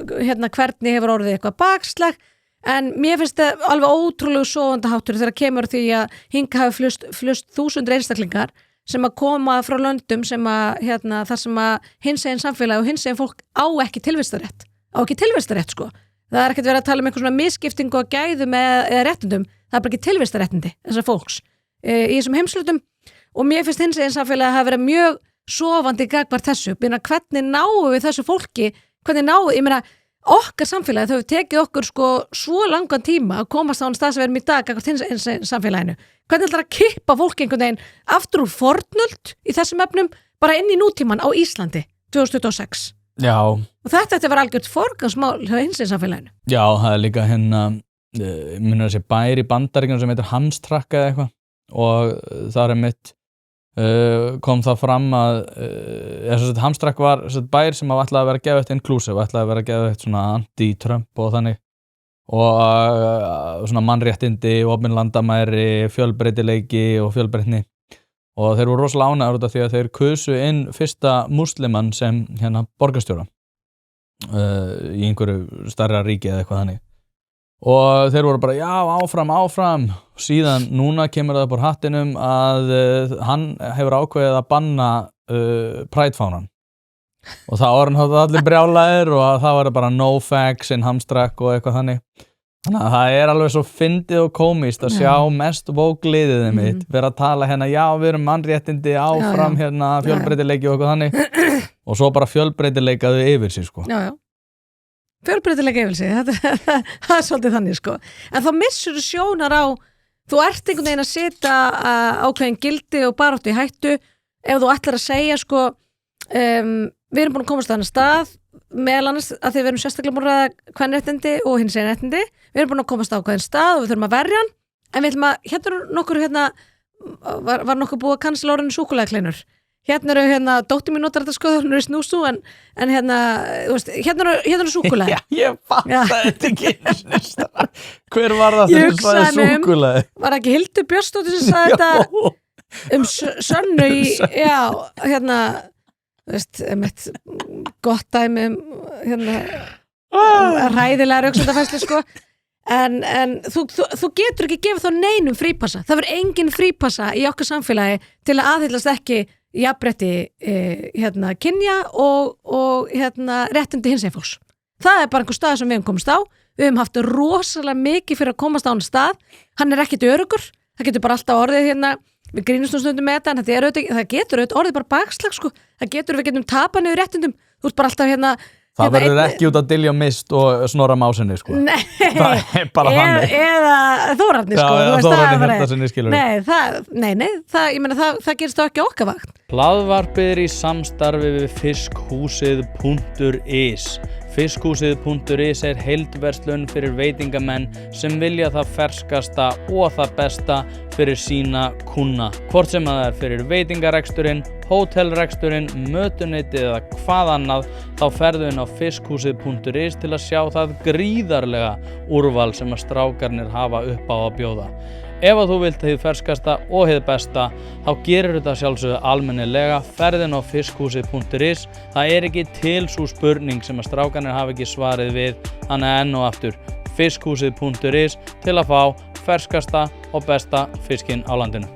hvernig hefur orðið eitthvað bakslag, en mér finnst það alveg ótrúlegu sofandaháttur þegar kemur því að hinga hafi flust 1000 einstaklingar sem að koma frá löndum sem að þar sem að hinsegin samfélag og hinsegin fólk á ekki tilvistarétt, sko. Það ekkert verið að tala um einhver svona misskiptingu og gæðum eða réttindum, það bara ekki tilvistaréttindi þessar fólks í þessum heimslutum og mér finnst hinsegin samfélag að hafa verið mjög sofandi gagnvart þessu, hvernig náum við þessu fólki, ég meina okkar samfélagi, þau hefur tekið okkur sko svo langan tíma að komast á hann stað sem við erum í dag gagnvart hins samfélaginu, hvernig ætlar að kippa fólki einhvern veginn aftur úr fornöld í þessum efnum, bara inn í nútíman á Íslandi 2026. Já. Og þetta var algjört forgangsmál hjá hins samfélaginu. Já, það líka minnur þessi bær í Bandaríkjunum sem heitir Hamstrakk eða eitthvað og það mitt kom það fram að Hamstrakk var bær sem ætlaði að vera geðveikt inclusive, ætlaði að vera geðveikt svona anti-Trump og þannig og svona mannréttindi, opin landamæri, fjölbreytileiki og fjölbreytni og þeir voru rosalega ánægðir út af því að þeir kusu inn fyrsta musliman sem borgarstjóra í einhverju stærra ríki eða eitthvað þannig og þeir voru bara, já, áfram síðan núna kemur það upp úr hattinum að hann hefur ákveðið að banna Pride-fánan og það var hann allir brjálæðir og það var bara no facts in Hamstrakk og eitthvað þannig að það alveg svo fyndið og komist að sjá mest vógliðið mitt vera að tala já, við erum mannréttindi áfram fjölbreytileiki og eitthvað þannig og svo bara fjölbreytileikaðu yfir sig, sko. Já. Fjölbreytileika yfir sig, það svolítið þannig, sko. En þá missur sjónar á, þú ert einhvern veginn að setja ákveðin gildi og baráttu í hættu ef þú ætlar að segja, sko, við erum búin að komast á þennan stað, meðal annars að því við erum sérstaklega búin að ræða kvenréttindi og hinsegin réttindi, við erum búin að komast á ákveðin stað og við þurfum að verja hann, en við ætlum að, nokkur var nokkuð búið að cancela orðinu súkkulaðikleinur. Hérna eru dóttir mín notar þetta sko, hún er snúsú en hérna, þú veist, hérna eru súkkulaði. Já, ég fatta þetta ekki. Hver var það þegar þú sagði súkkulaði? Var ekki Hildur Björnsdóttir sem sagði þetta Sönnu í, já, þú veist, gott dæmi ræðilega rauksöndafæslu sko. En þú getur ekki gefið þá neinum frípassa. Það verður engin frípassa í okkar samfélagi til að aðhyllast ekki jafnrétti kynja og réttindi hinsegin fólks. Það er bara einhver stað sem við höfum komist á. Við höfum haft rosalega mikið fyrir að komast á hann stað. Hann er ekkit öruggur. Það getur bara alltaf orðið við grínumst stundum með þetta, en það getur orðið bara bakslag sko. Við getum tapað niður réttindum. Þú ert bara alltaf Það verður ekki út að Dilja Mist og Snorra Másinni sko. Nei, það er bara þannig. Eða Þórarni sko. Já, Þórarni Hjartarsinni skilur. Ég meina það gerist þá ekki okkar vakt. Hlaðvarpið er í samstarfi við fiskhúsið.is. Fiskhúsið.is er heildverslun fyrir veitingamenn sem vilja það ferskasta og það besta fyrir sína kúnna. Hvort sem það er fyrir veitingareksturinn, hótelreksturinn, mötuneytið eða hvað annað, þá ferðu inn á fiskhúsið.is til að sjá það gríðarlega úrval sem að strákarnir hafa upp á að bjóða. Ef að þú vilt hið ferskasta og hið besta, þá gerir þetta sjálfsögðu almennilega, ferðin á fiskhúsið.is. Það er ekki til sú spurning sem að strákarnir hafa ekki svarið við, þannig enn og aftur fiskhúsið.is til að fá ferskasta og besta fiskinn á landinu.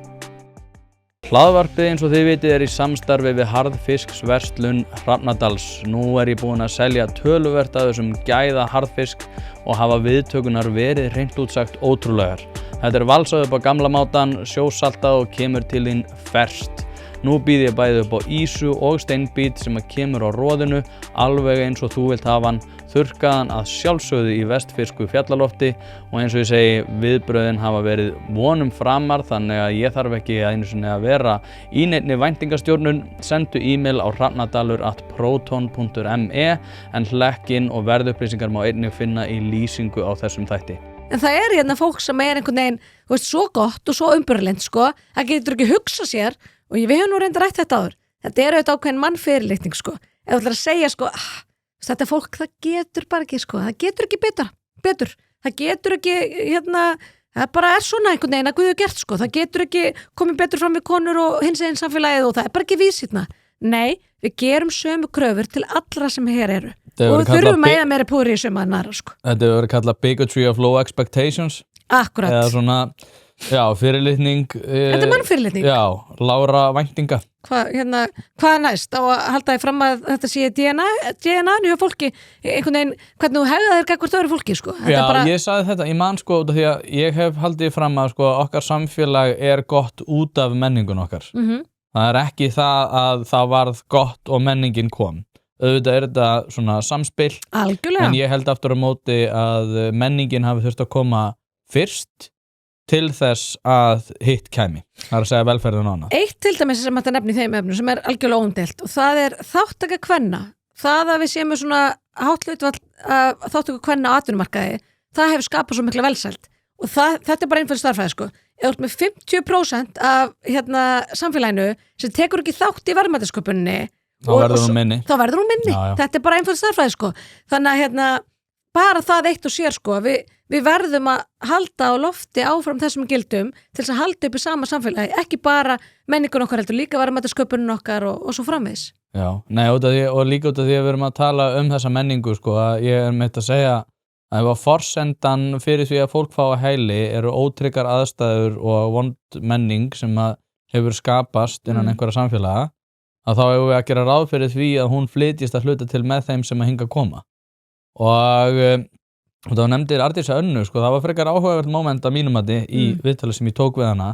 Hlaðvarpið eins og þið vitið er í samstarfi við harðfisksverslun Hrafnadals. Nú er ég búinn að selja töluvert af þessum gæða harðfisk og hafa viðtökunar verið hreint út sagt ótrúlegar. Þetta er valsað upp á gamla mátan, sjósaltað og kemur til þín ferskt. Nú býð ég bæði upp á ísu og steinbít sem að kemur á roðinu, alveg eins og þú vilt hafa hann, þurrkaðan að sjálfsögðu í vestfirsku fjallalofti og eins og ég segi, viðbröðin hafa verið vonum framar þannig að ég þarf ekki einu sinni að vera í neinni væntingastjórnun. Sendu e-mail á hrafnadalur@proton.me en hlekkin og verðupplýsingar má einnig finna í lýsingu á þessum þætti. En það er fólk sem er einhvern veginn, þú veist, svo gott og svo umburðarlynt sko, það getur ekki hugsa sér og við höfum nú reyndar rætt þetta áður. Þetta er auðvitað ákveðin mannfyrirlitning sko. Ef þú ætlar að segja sko, þetta fólk það getur bara ekki sko, það getur ekki betur. Það getur ekki, það bara er svona einhvern veginn að Guð hefur gert sko, það getur ekki komið betur fram við konur og hinsegin samfélagið og það er bara ekki vísitna. Nei, við gerum sömu kröfur til allra sem hér eru. Og við þurfum að eða meira púri í sömu að næra sko. Þetta hefur verið kallað bigotry of low expectations. Akkurat. Eða svona, fyrirlitning. Þetta er mannfyrirlitning. Já, lágra væntinga. Hvað er næst? Á að halda þig fram að þetta sé DNA-nu hjá fólki, einhvern veginn, hvernig þú hegðar þér gagnvart öðru fólki sko. Já, ég sagði þetta, ég man sko út af því að ég hef haldið fram að sko okkar samfélag er gott út af menningun okkar. Það er ekki það að það varð gott og menningin kom. Auðvitað er þetta svona samspil. Algjörlega. En ég held aftur á móti að menningin hafi þurft að koma fyrst til þess að hitt kæmi. Það er að segja velferðin á hana. Eitt til dæmis sem þetta nefni í þeim efnum sem er algjörlega óumdeilt og það er þáttaka kvenna. Það að við séum með svona hátt hlutfall þáttaka kvenna á atvinnumarkaði, það hefur skapað svo mikla velsæld. Og þetta er bara einföld starffræði sko. Ef þú ert með 50% af samfélaginu sem tekur ekki þátt í verðmætasköpuninni, þá verður hún minni. Já. Þetta er bara einföld starffræði sko. Þannig að bara það eitt og sér sko, við verðum að halda á lofti áfram þessum gildum til þess að halda upp í sama samfélagi, ekki bara menningun okkar heldur, líka verðmætasköpunin okkar og svo framvegis. Já, nei, og líka út af því að við erum að tala þessa menningu sko, að ég er meitt að segja að ef að forsendan fyrir því að fólk fá að hæli eru ótryggar aðstæður og vond menning sem að hefur skapast innan einhverja samfélaga, að þá hefur við að gera ráð fyrir því að hún flytjist að hluta til með þeim sem að hinga koma. Og þá nefndir Arndísi Önnu, sko, það var frekar áhugavert moment að mínum í viðtali sem ég tók við hana.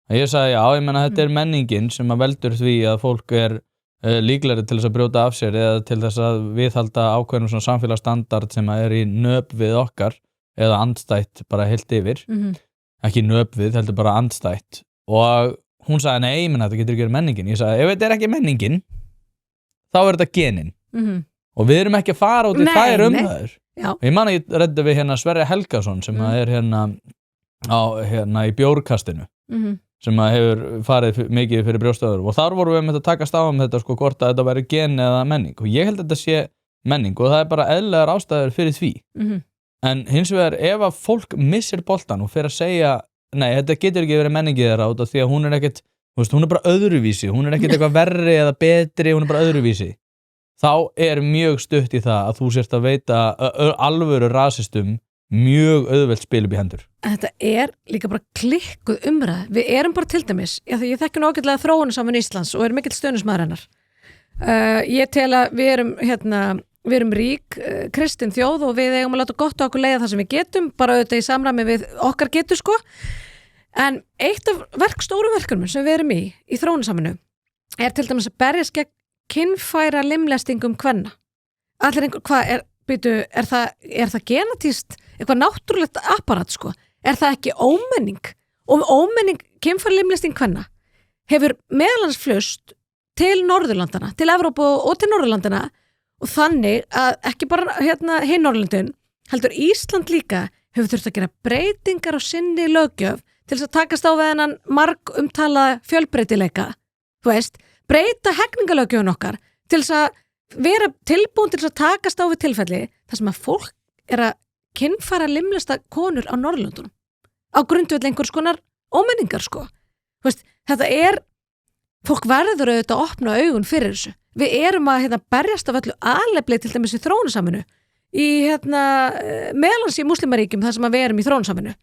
Að ég sagði, ég meina þetta er menningin sem að veldur því að fólk er líklegri til þess að brjóta af sér eða til þess að viðhalda ákveðnum svona samfélagsstandard sem að er í nöp við okkar eða andstætt bara heilt yfir. Ekki nöp við, heldur bara andstætt. Og hún sagði, nei, menn þetta getur ekki verið menningin. Ég sagði, ef þetta er ekki menningin, þá er þetta genin. Og við erum ekki að fara út í þær umræður. Ég man að ég reddi við Sverri Helgason sem er í bjórkastinu. sem að hefur farið mikið fyrir brjóstöður og þar vorum við með að takast á þetta sko hvort að þetta væri gen eða menning og ég held að þetta sé menning og það bara eðlilegar ástæður fyrir því en hins vegar ef að fólk missir boltan og fer að segja nei, þetta getur ekki verið menningið þeirra út af því að hún ekkert, hún bara öðruvísi hún ekkert eitthvað verri eða betri hún bara öðruvísi þá mjög stutt í það að þú sért að veita alvöru rasistum mjög auðvelt spil upp í hendur. Þetta líka bara klikkuð umræð. Við erum bara til dæmis, því ég þekki ágætlega þróunarsamvinnu Íslands og mikill stuðningsmaður hennar. Ég tel að við erum rík kristin þjóð og við eigum að láta gott á okkur leiða það sem við getum, bara auðvitað í samræmi við okkar getu sko. En eitt af stóru verkefnum sem við erum í þróunarsamvinnu til dæmis að berjast gegn kynfæra limlestingum kvenna. Allir einhver, er það genetískt eitthvað náttúrulegt apparat sko? Er það ekki ómenning? Og ómenning kynfæra limlesting kvenna hefur meðalans flust til Norðurlandana, til Evrópu og til Norðurlandana og þannig að ekki bara hinn Norðurlöndin, heldur Ísland líka hefur þurft að gera breytingar á sinni löggjöf til þess að takast á við þennan margumtalaða fjölbreytileika. Þú veist, breyta hegningalöggjöfun okkar til þess að vera tilbúin til þess að takast á við tilfelli þar sem að fólk að kynfæra limlesta konur á Norðurlöndunum á grundvelli einhvers konar ómenningar sko. Þú veist, þetta fólk verður auðvitað að opna augun fyrir þessu. Við erum að berjast af öllu alefli til dæmis í þróunarsamvinnu í meðalans í múslimaríkjum þar sem að við erum í þróunarsamvinnu.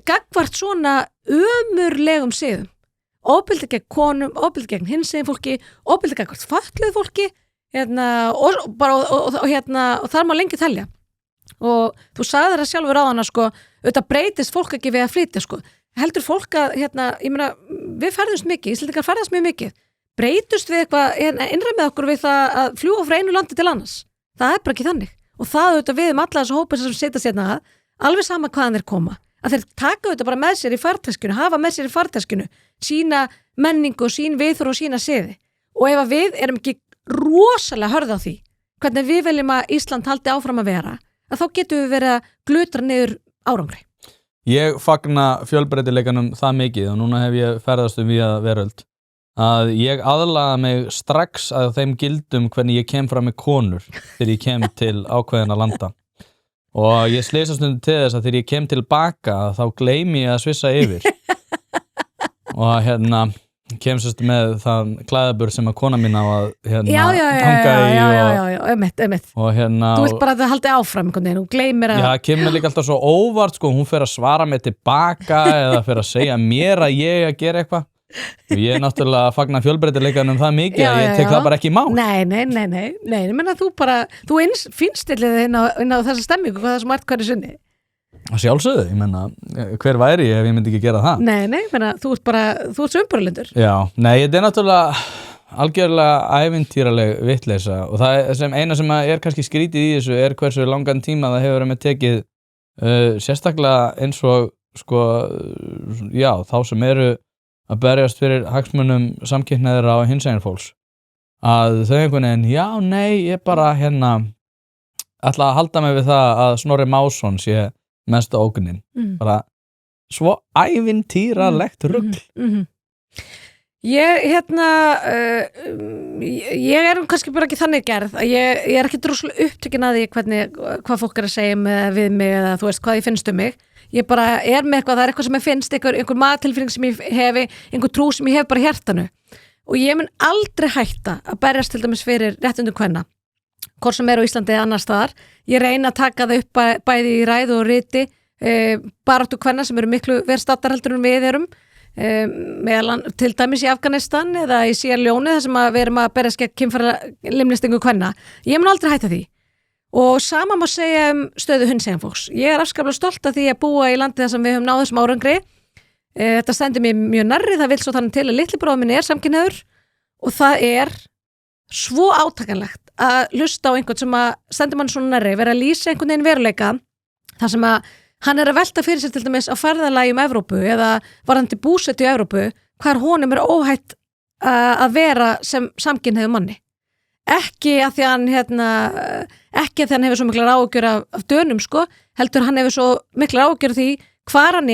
Gagnvart svona ömurlegum siðum. Ofbeldi gegn konum, ofbeldi gegn hinsegin fólki, ofbeldi gegn fötluðu fólki og þar má lengi telja. Og þú sagði það sjálfur á hana sko, auðvitað breytist fólk ekki við að flytja sko. Heldur fólk að, ég meina, við ferðumst mikið, Íslendingar ferðast mjög mikið. Breytust við eitthvað, innræmið okkur við það að fljúga frá einu landi til annars. Það bara ekki þannig. Og það auðvitað við alla þessu hópa sem setja sérna alveg sama hvaðan þeir koma. Að þeir taka auðvitað bara með sér í farteskinu, hafa með sér í farteskinu, sína menningu, sín viðhorf og sína siði. Og ef að við erum ekki rosalega hörð á því, hvernig við viljum að Ísland haldi áfram að vera, að þá getum við verið að glutra niður árangri. Ég fagna fjölbreytileikanum það mikið og núna hef ég ferðast víða veröld að ég aðlaga mig strax að þeim gildum hvernig ég kem fram með konur þegar ég kem til ákveðina landa og ég sleysa stundum til þess að þegar ég kem tilbaka þá gleymi ég að svissa yfir og kem sérst með þann klæðabur sem að kona mín á að hanga í og þú vilt bara að það haldi áfram hún gleymir að kemur líka alltaf svo óvart sko, hún fer að svara mig tilbaka eða fer að segja mér að ég að gera eitthvað og ég náttúrulega fagna fjölbreytileikanum það mikið að ég tek það bara ekki í mál Nei, menna þú finnstillið inn á þessa stemmingu hvað það sem ert hverju sinni Sjálfsögðu, ég menna, hver væri ég ef ég myndi ekki gera það? Nei, menna, þú ert sömburlindur. Já, nei, þetta náttúrulega algjörlega ævintýraleg vitleysa og það eina sem kannski skrítið í þessu hversu langan tíma það hefur með tekið sérstaklega eins og sko, já, þá sem eru að berjast fyrir hagsmunum samkynhneigðra og hinsegin fólks að þau einhvern veginn, já, nei, ég bara ætla að halda mig við það að Snorri Másson sé mesta ógnin, bara svo ævintýralegt rugl. Ég ég kannski bara ekki þannig gerð að ég ekki droslega upptökin að því hvað fólk að segja við mig eða þú veist hvað ég finnst mig. Ég bara með eitthvað, það eitthvað sem ég finnst, einhver matilfinning sem ég hefi, einhver trú sem ég hef bara í hjartanu og ég mun aldrei hætta að berjast til dæmis fyrir réttindum kvenna hvort sem á Íslandi eða annars staðar. Ég reyna að taka það upp bæði í ræðu og riti baráttu kvenna sem eru miklu verð staddar heldur en við erum til dæmis í Afganistan eða í Sierra Leone þar sem við erum að berjast gegn kynfæra limlestingu kvenna. Ég mun aldrei hætta því og sama má segja stöðu hinsegin fólks. Ég afskaplega stolt af því að búa í landi þar sem við höfum náð þessum árangri. Þetta stendur mér mjög nærri, það vill svo þannig til að litli bróðir minn samkynhneigður og það svo átakanlegt að hlusta á einhvern sem að stendur mann svona nærri, vera að lýsa einhvern veginn veruleika þar sem að hann að velta fyrir sér til dæmis á ferðalagi Evrópu eða varðandi búsetu í Evrópu hvar honum óhætt að vera sem samkynhneigður manni. Ekki að því að hann hefur svo miklar áhyggjur af dönum sko, heldur hann hefur svo miklar áhyggjur af því hvar hann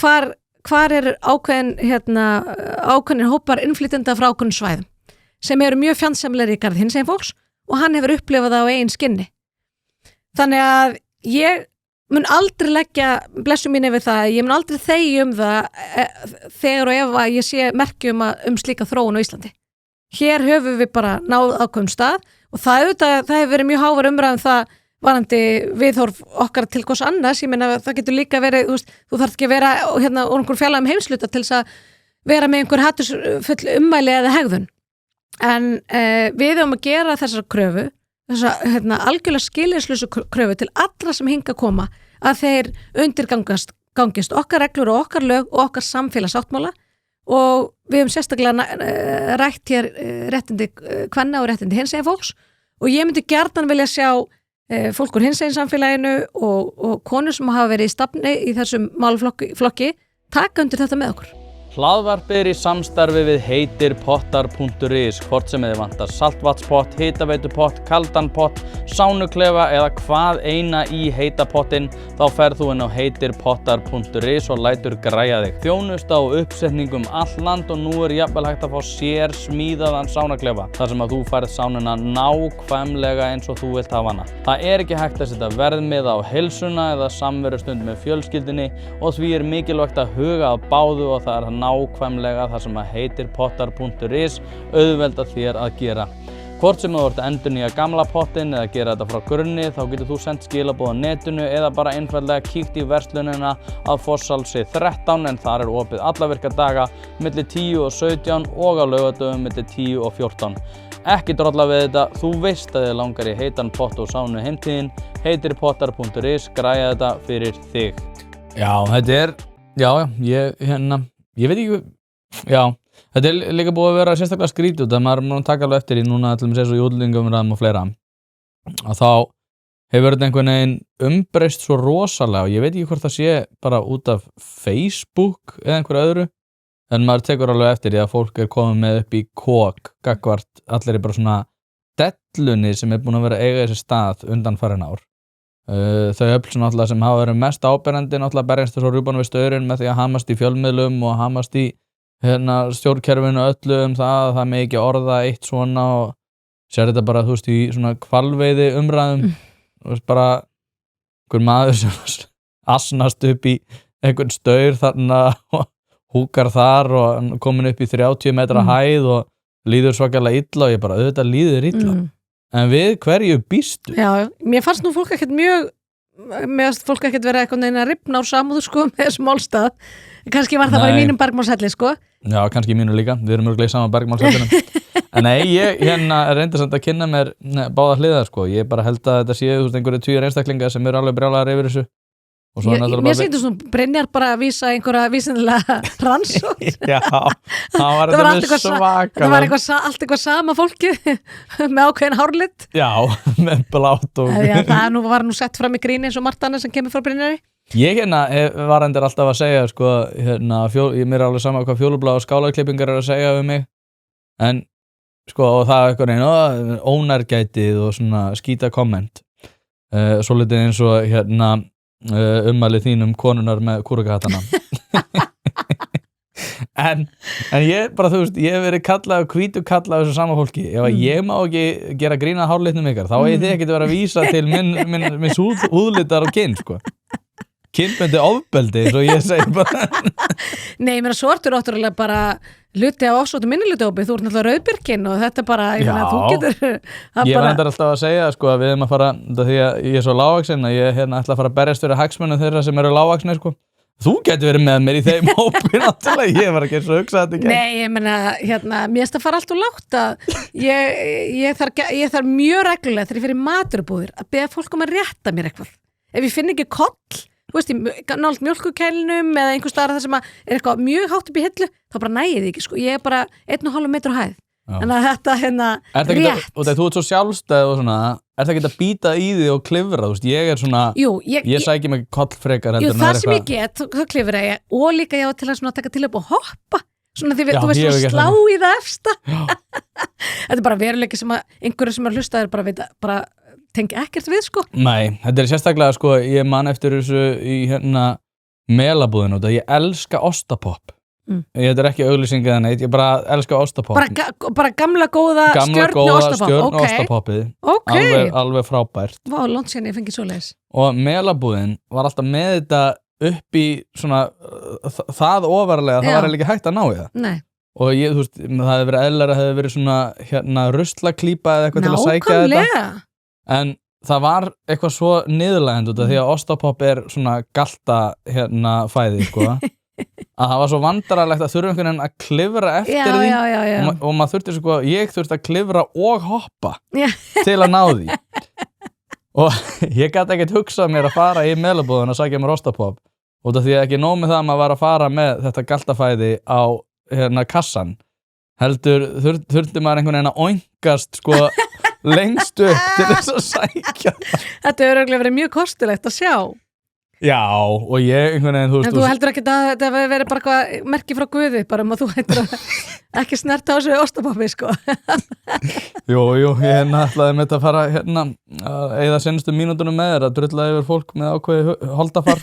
hvar hvar ákveðin hópar innflytjenda frá ákveðin svæðum sem eru mjög fjandsamlegir í garð hinsegin fólks og hann hefur upplifað það á eigin skinni. Þannig að ég mun aldrei leggja blessu mín yfir það, ég mun aldrei þegja það þegar og ef að ég sé merki slíka þróun á Íslandi. Hér höfum við bara náð ákveðum stað og það hefur verið mjög hávær umræðum það varandi viðhorf okkar til hvers annars, ég meina það getur líka verið, þú þarf ekki að vera úr einhver fjarlægum heimsluta til þess að vera með einhver hatursfull ummæli eða hegðun. En við höfum að gera þessar kröfu, þessa algjörlega skilyrðislausu kröfu til allra sem hinga koma að þeir undirgangist okkar reglur og okkar lög og okkar samfélagsáttmála og við höfum sérstaklega rætt hér réttindi kvenna og réttindi hinsegin fólks og ég myndi gjarnan vilja sjá fólk úr hinsegin samfélaginu og konur sem hafa verið í stafni í þessum málflokki taka undir þetta með okkur. Hlaðvarpið er í samstarfi við heitirpottar.is, hvort sem þið vantar saltvatnspott, hitaveitupott, kaldan pott, sánuklefa eða hvað eina í heita pottinn, þá ferð þú inn á heitirpottar.is og lætur græja þig. Þjónusta og uppsetningum all land og nú er jafnvel hægt að fá sér smíðaðan sánuklefa, þar sem að þú færð sánuna nákvæmlega eins og þú vilt hafa hana. Það er ekki hægt að setja verðmiða á heilsuna eða samverustund með fjölskyldunni og því er mikilvægt að huga að báðu og það er nákvæmlega það sem að heitirpottar.is auðvelda þér að gera. Hvort sem þú ert að endurnýja gamla pottinn eða gera þetta frá grunni, þá getur þú sendt skilaboð á netinu eða bara einfaldlega kíkt í verslunina að Fossalsi 13 en þar er opið alla virka daga milli 10 og 17 og á laugardögum milli 10 og 14. Ekki drolla við þetta, þú veist að þið langar í heitan pott og sánu heimtíðin, heitirpottar.is græja þetta fyrir þig. Já, þetta er, ég veit ekki, þetta er líka búið að vera sérstaklega skrítið út að maður mun taka alveg eftir í núna til að segja svo í útlendingaumræðum og fleira að þá hefur þetta einhvern veginn umbreyst svo rosalega og ég veit ekki hvort það sé bara út af Facebook eða einhverju öðru en maður tekur alveg eftir því að fólk er komið með upp í kók gagnvart allir bara svona dellunni sem er búin að vera eiga þessi stað undanfarin ár. Þau öfl náttúrulega sem hafa verið mest áberandi náttúrulega berjast þessu rjúpan við staurinn með því að hamast í fjölmiðlum og hamast í stjórnkerfinu öllu það að það með ekki orða eitt svona og sér þetta bara þú veist í svona hvalveiði umræðum þú veist bara einhver maður sem asnast upp í einhvern staur þarna og húkar þar og komin upp í 30 metra hæð og líður svakalega illa og ég bara auðvitað líður illa en við hverju býstu? Já, mér fannst nú fólk ekkert vera eitthvað neina rifna á samúðu sko með þessum málstað. Kannski var það bara í mínum bergmálshelli sko. Já, kannski í mínu líka. Við erum örugglega í sama bergmálshellinum. En nei, ég reyndi samt að kynna mér báða hliðar sko. Ég bara held að þetta séu einhverju 20 einstaklingar sem eru alveg brjálaðir yfir þessu. Mér sýndu svona Brynjar bara að vísa einhverja vísindilega rannsókn. Já, það var svakalega. Það var allt eitthvað sama fólki með ákveðin hárlit. Já, með blátt og... Já, það var nú sett fram í gríni eins og margt annað sem kemur frá Brynjari. Ég var endur alltaf að segja, sko, mér er alveg sama hvað fjólubláa skálarklippingar er að segja við mig, en, sko, og það er eitthvað ónærgætið og svona skýta komment. Svolítið eins og, ummælið þínum konunar með kúrekahattana en ég bara, þú veist, ég hef verið kallað hvítu kallað þessu sama fólki ef að ég má ekki gera grína hárlitnum ykkar þá þið ekki að vera að vísa til minn húðlitar og kyn, sko kynbendi ofbeldi, svo ég segi bara Nei, ég meina sortur ótrúlega bara hluti af ofsóttu minnilutihópi, þú ert náttúrulega rauðbirkinn og þetta bara, ég meina, þú getur Ég var endar alltaf að segja, sko, að við erum að fara því að ég er svo lágvaxinn að ég ætla að fara að berjast fyrir hagsmunum þeirra sem eru lágvaxnir, sko Þú getur verið með mér í þeim hópi náttúrulega, ég var ekki eins og hugsað þetta ekki Nei, ég meina, mér finnst að fara allt og lágt að ég þarf mjög reglulega þegar ég fer í maturubúðir að beða fólk að rétta mér eitthvað Ef ég finn ekki koll þú veist, nált mjólkukælinum eða einhver staðar það sem er eitthvað mjög hátt upp í hillu þá bara næði þið ekki, sko, ég er bara 1,5 metr á hæð en að þetta rétt og þegar þú ert svo sjálfstæð og svona er það ekki að býta í því og klifra, þú veist, ég er svona ég sæki mig kollfrekar Jú, það sem ég get, þá klifra ég og líka ég á til að svona taka til upp og hoppa svona því þú veist, svona slá í það efsta þetta er bara veruleiki sem að einhverju sem er hlustaðir bara tengi ekkert við, sko Nei, þetta er sérstaklega, sko, ég man eftir þessu í melabúðin út að ég elska ostapopp. Ég er ekki auglýsing eða neitt, ég bara elska ostapopp. Bara gamla góða stjörnu ostapoppið. Alveg frábært. Vá, langt síðan ég fengi svoleiðis. Og melabúðin var alltaf með þetta upp í svona það ofarlega, það var ekki hægt að ná í það. Nei. Og ég, þú veist, það hefði verið eðlilega, hefði verið svona ruslaklípa eða eitthvað til að sækja þetta. En það var eitthvað svo niðurlægjandi út af því að ostapopp svona galta fæði, sko. Að það var svo vandrarlegt að þurfa einhvern veginn að klifra eftir því. Og maður þurfti sko, ég þurfti að klifra og hoppa til að ná því. Og ég gat ekkert hugsað mér að fara í melabúðun og sækja mér ostapopp. Út af því að ekki nóg með það að maður var að fara með þetta galtafæði á kassan. Heldur þurfti maður einhvern veginn að oinkast sko lengst upp til þess að sækja. Þetta hefur örugglega verið mjög kostulegt að sjá. Já, og ég einhvern veginn, þú veist. En þú heldur ekki að þetta hefur verið bara eitthvað merki frá Guði, bara að þú hættir að ekki snerta á þessu ostapoppi, sko. Jú, ég ætlaði með þetta að fara að eyða senustu mínútunum með þér að drulla yfir fólk með ákveði holdafar.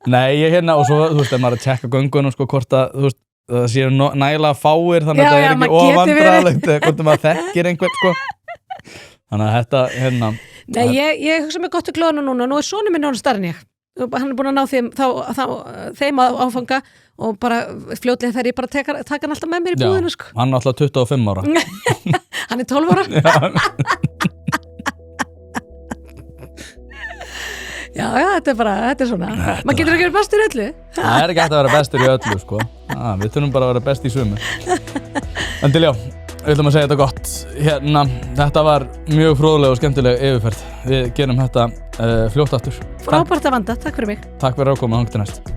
Nei, og svo, þú veist, ef maður að tjekka göngunum, sko, hvort að, þú veist, það séu nægilega fáir, þannig að þetta ekki ofandræðilegt eða hvort maður þekkir einhvern, sko. Þannig að þetta, Nei, ég hugsa mig gott í glóðinu núna, nú sonur minn starri en ég. Hann búinn að ná þeim áfanga og bara fljótlega þegar ég bara taka hann alltaf með mér í búðinu, sko. Hann er alltaf 25 ára. Hann er 12 ára. Já, þetta er svona. Maður getur ekki verið bestur í öllu. Það er ekki hægt að vera bestur í öllu, sko. Við þurfum bara að vera best í sumu. En til við ætlum að segja þetta gott. Þetta var mjög fróðleg og skemmtileg yfirferð. Við gerum þetta fljótt aftur. Frábært að vanda, takk fyrir mig. Takk fyrir að koma, þangað til næst.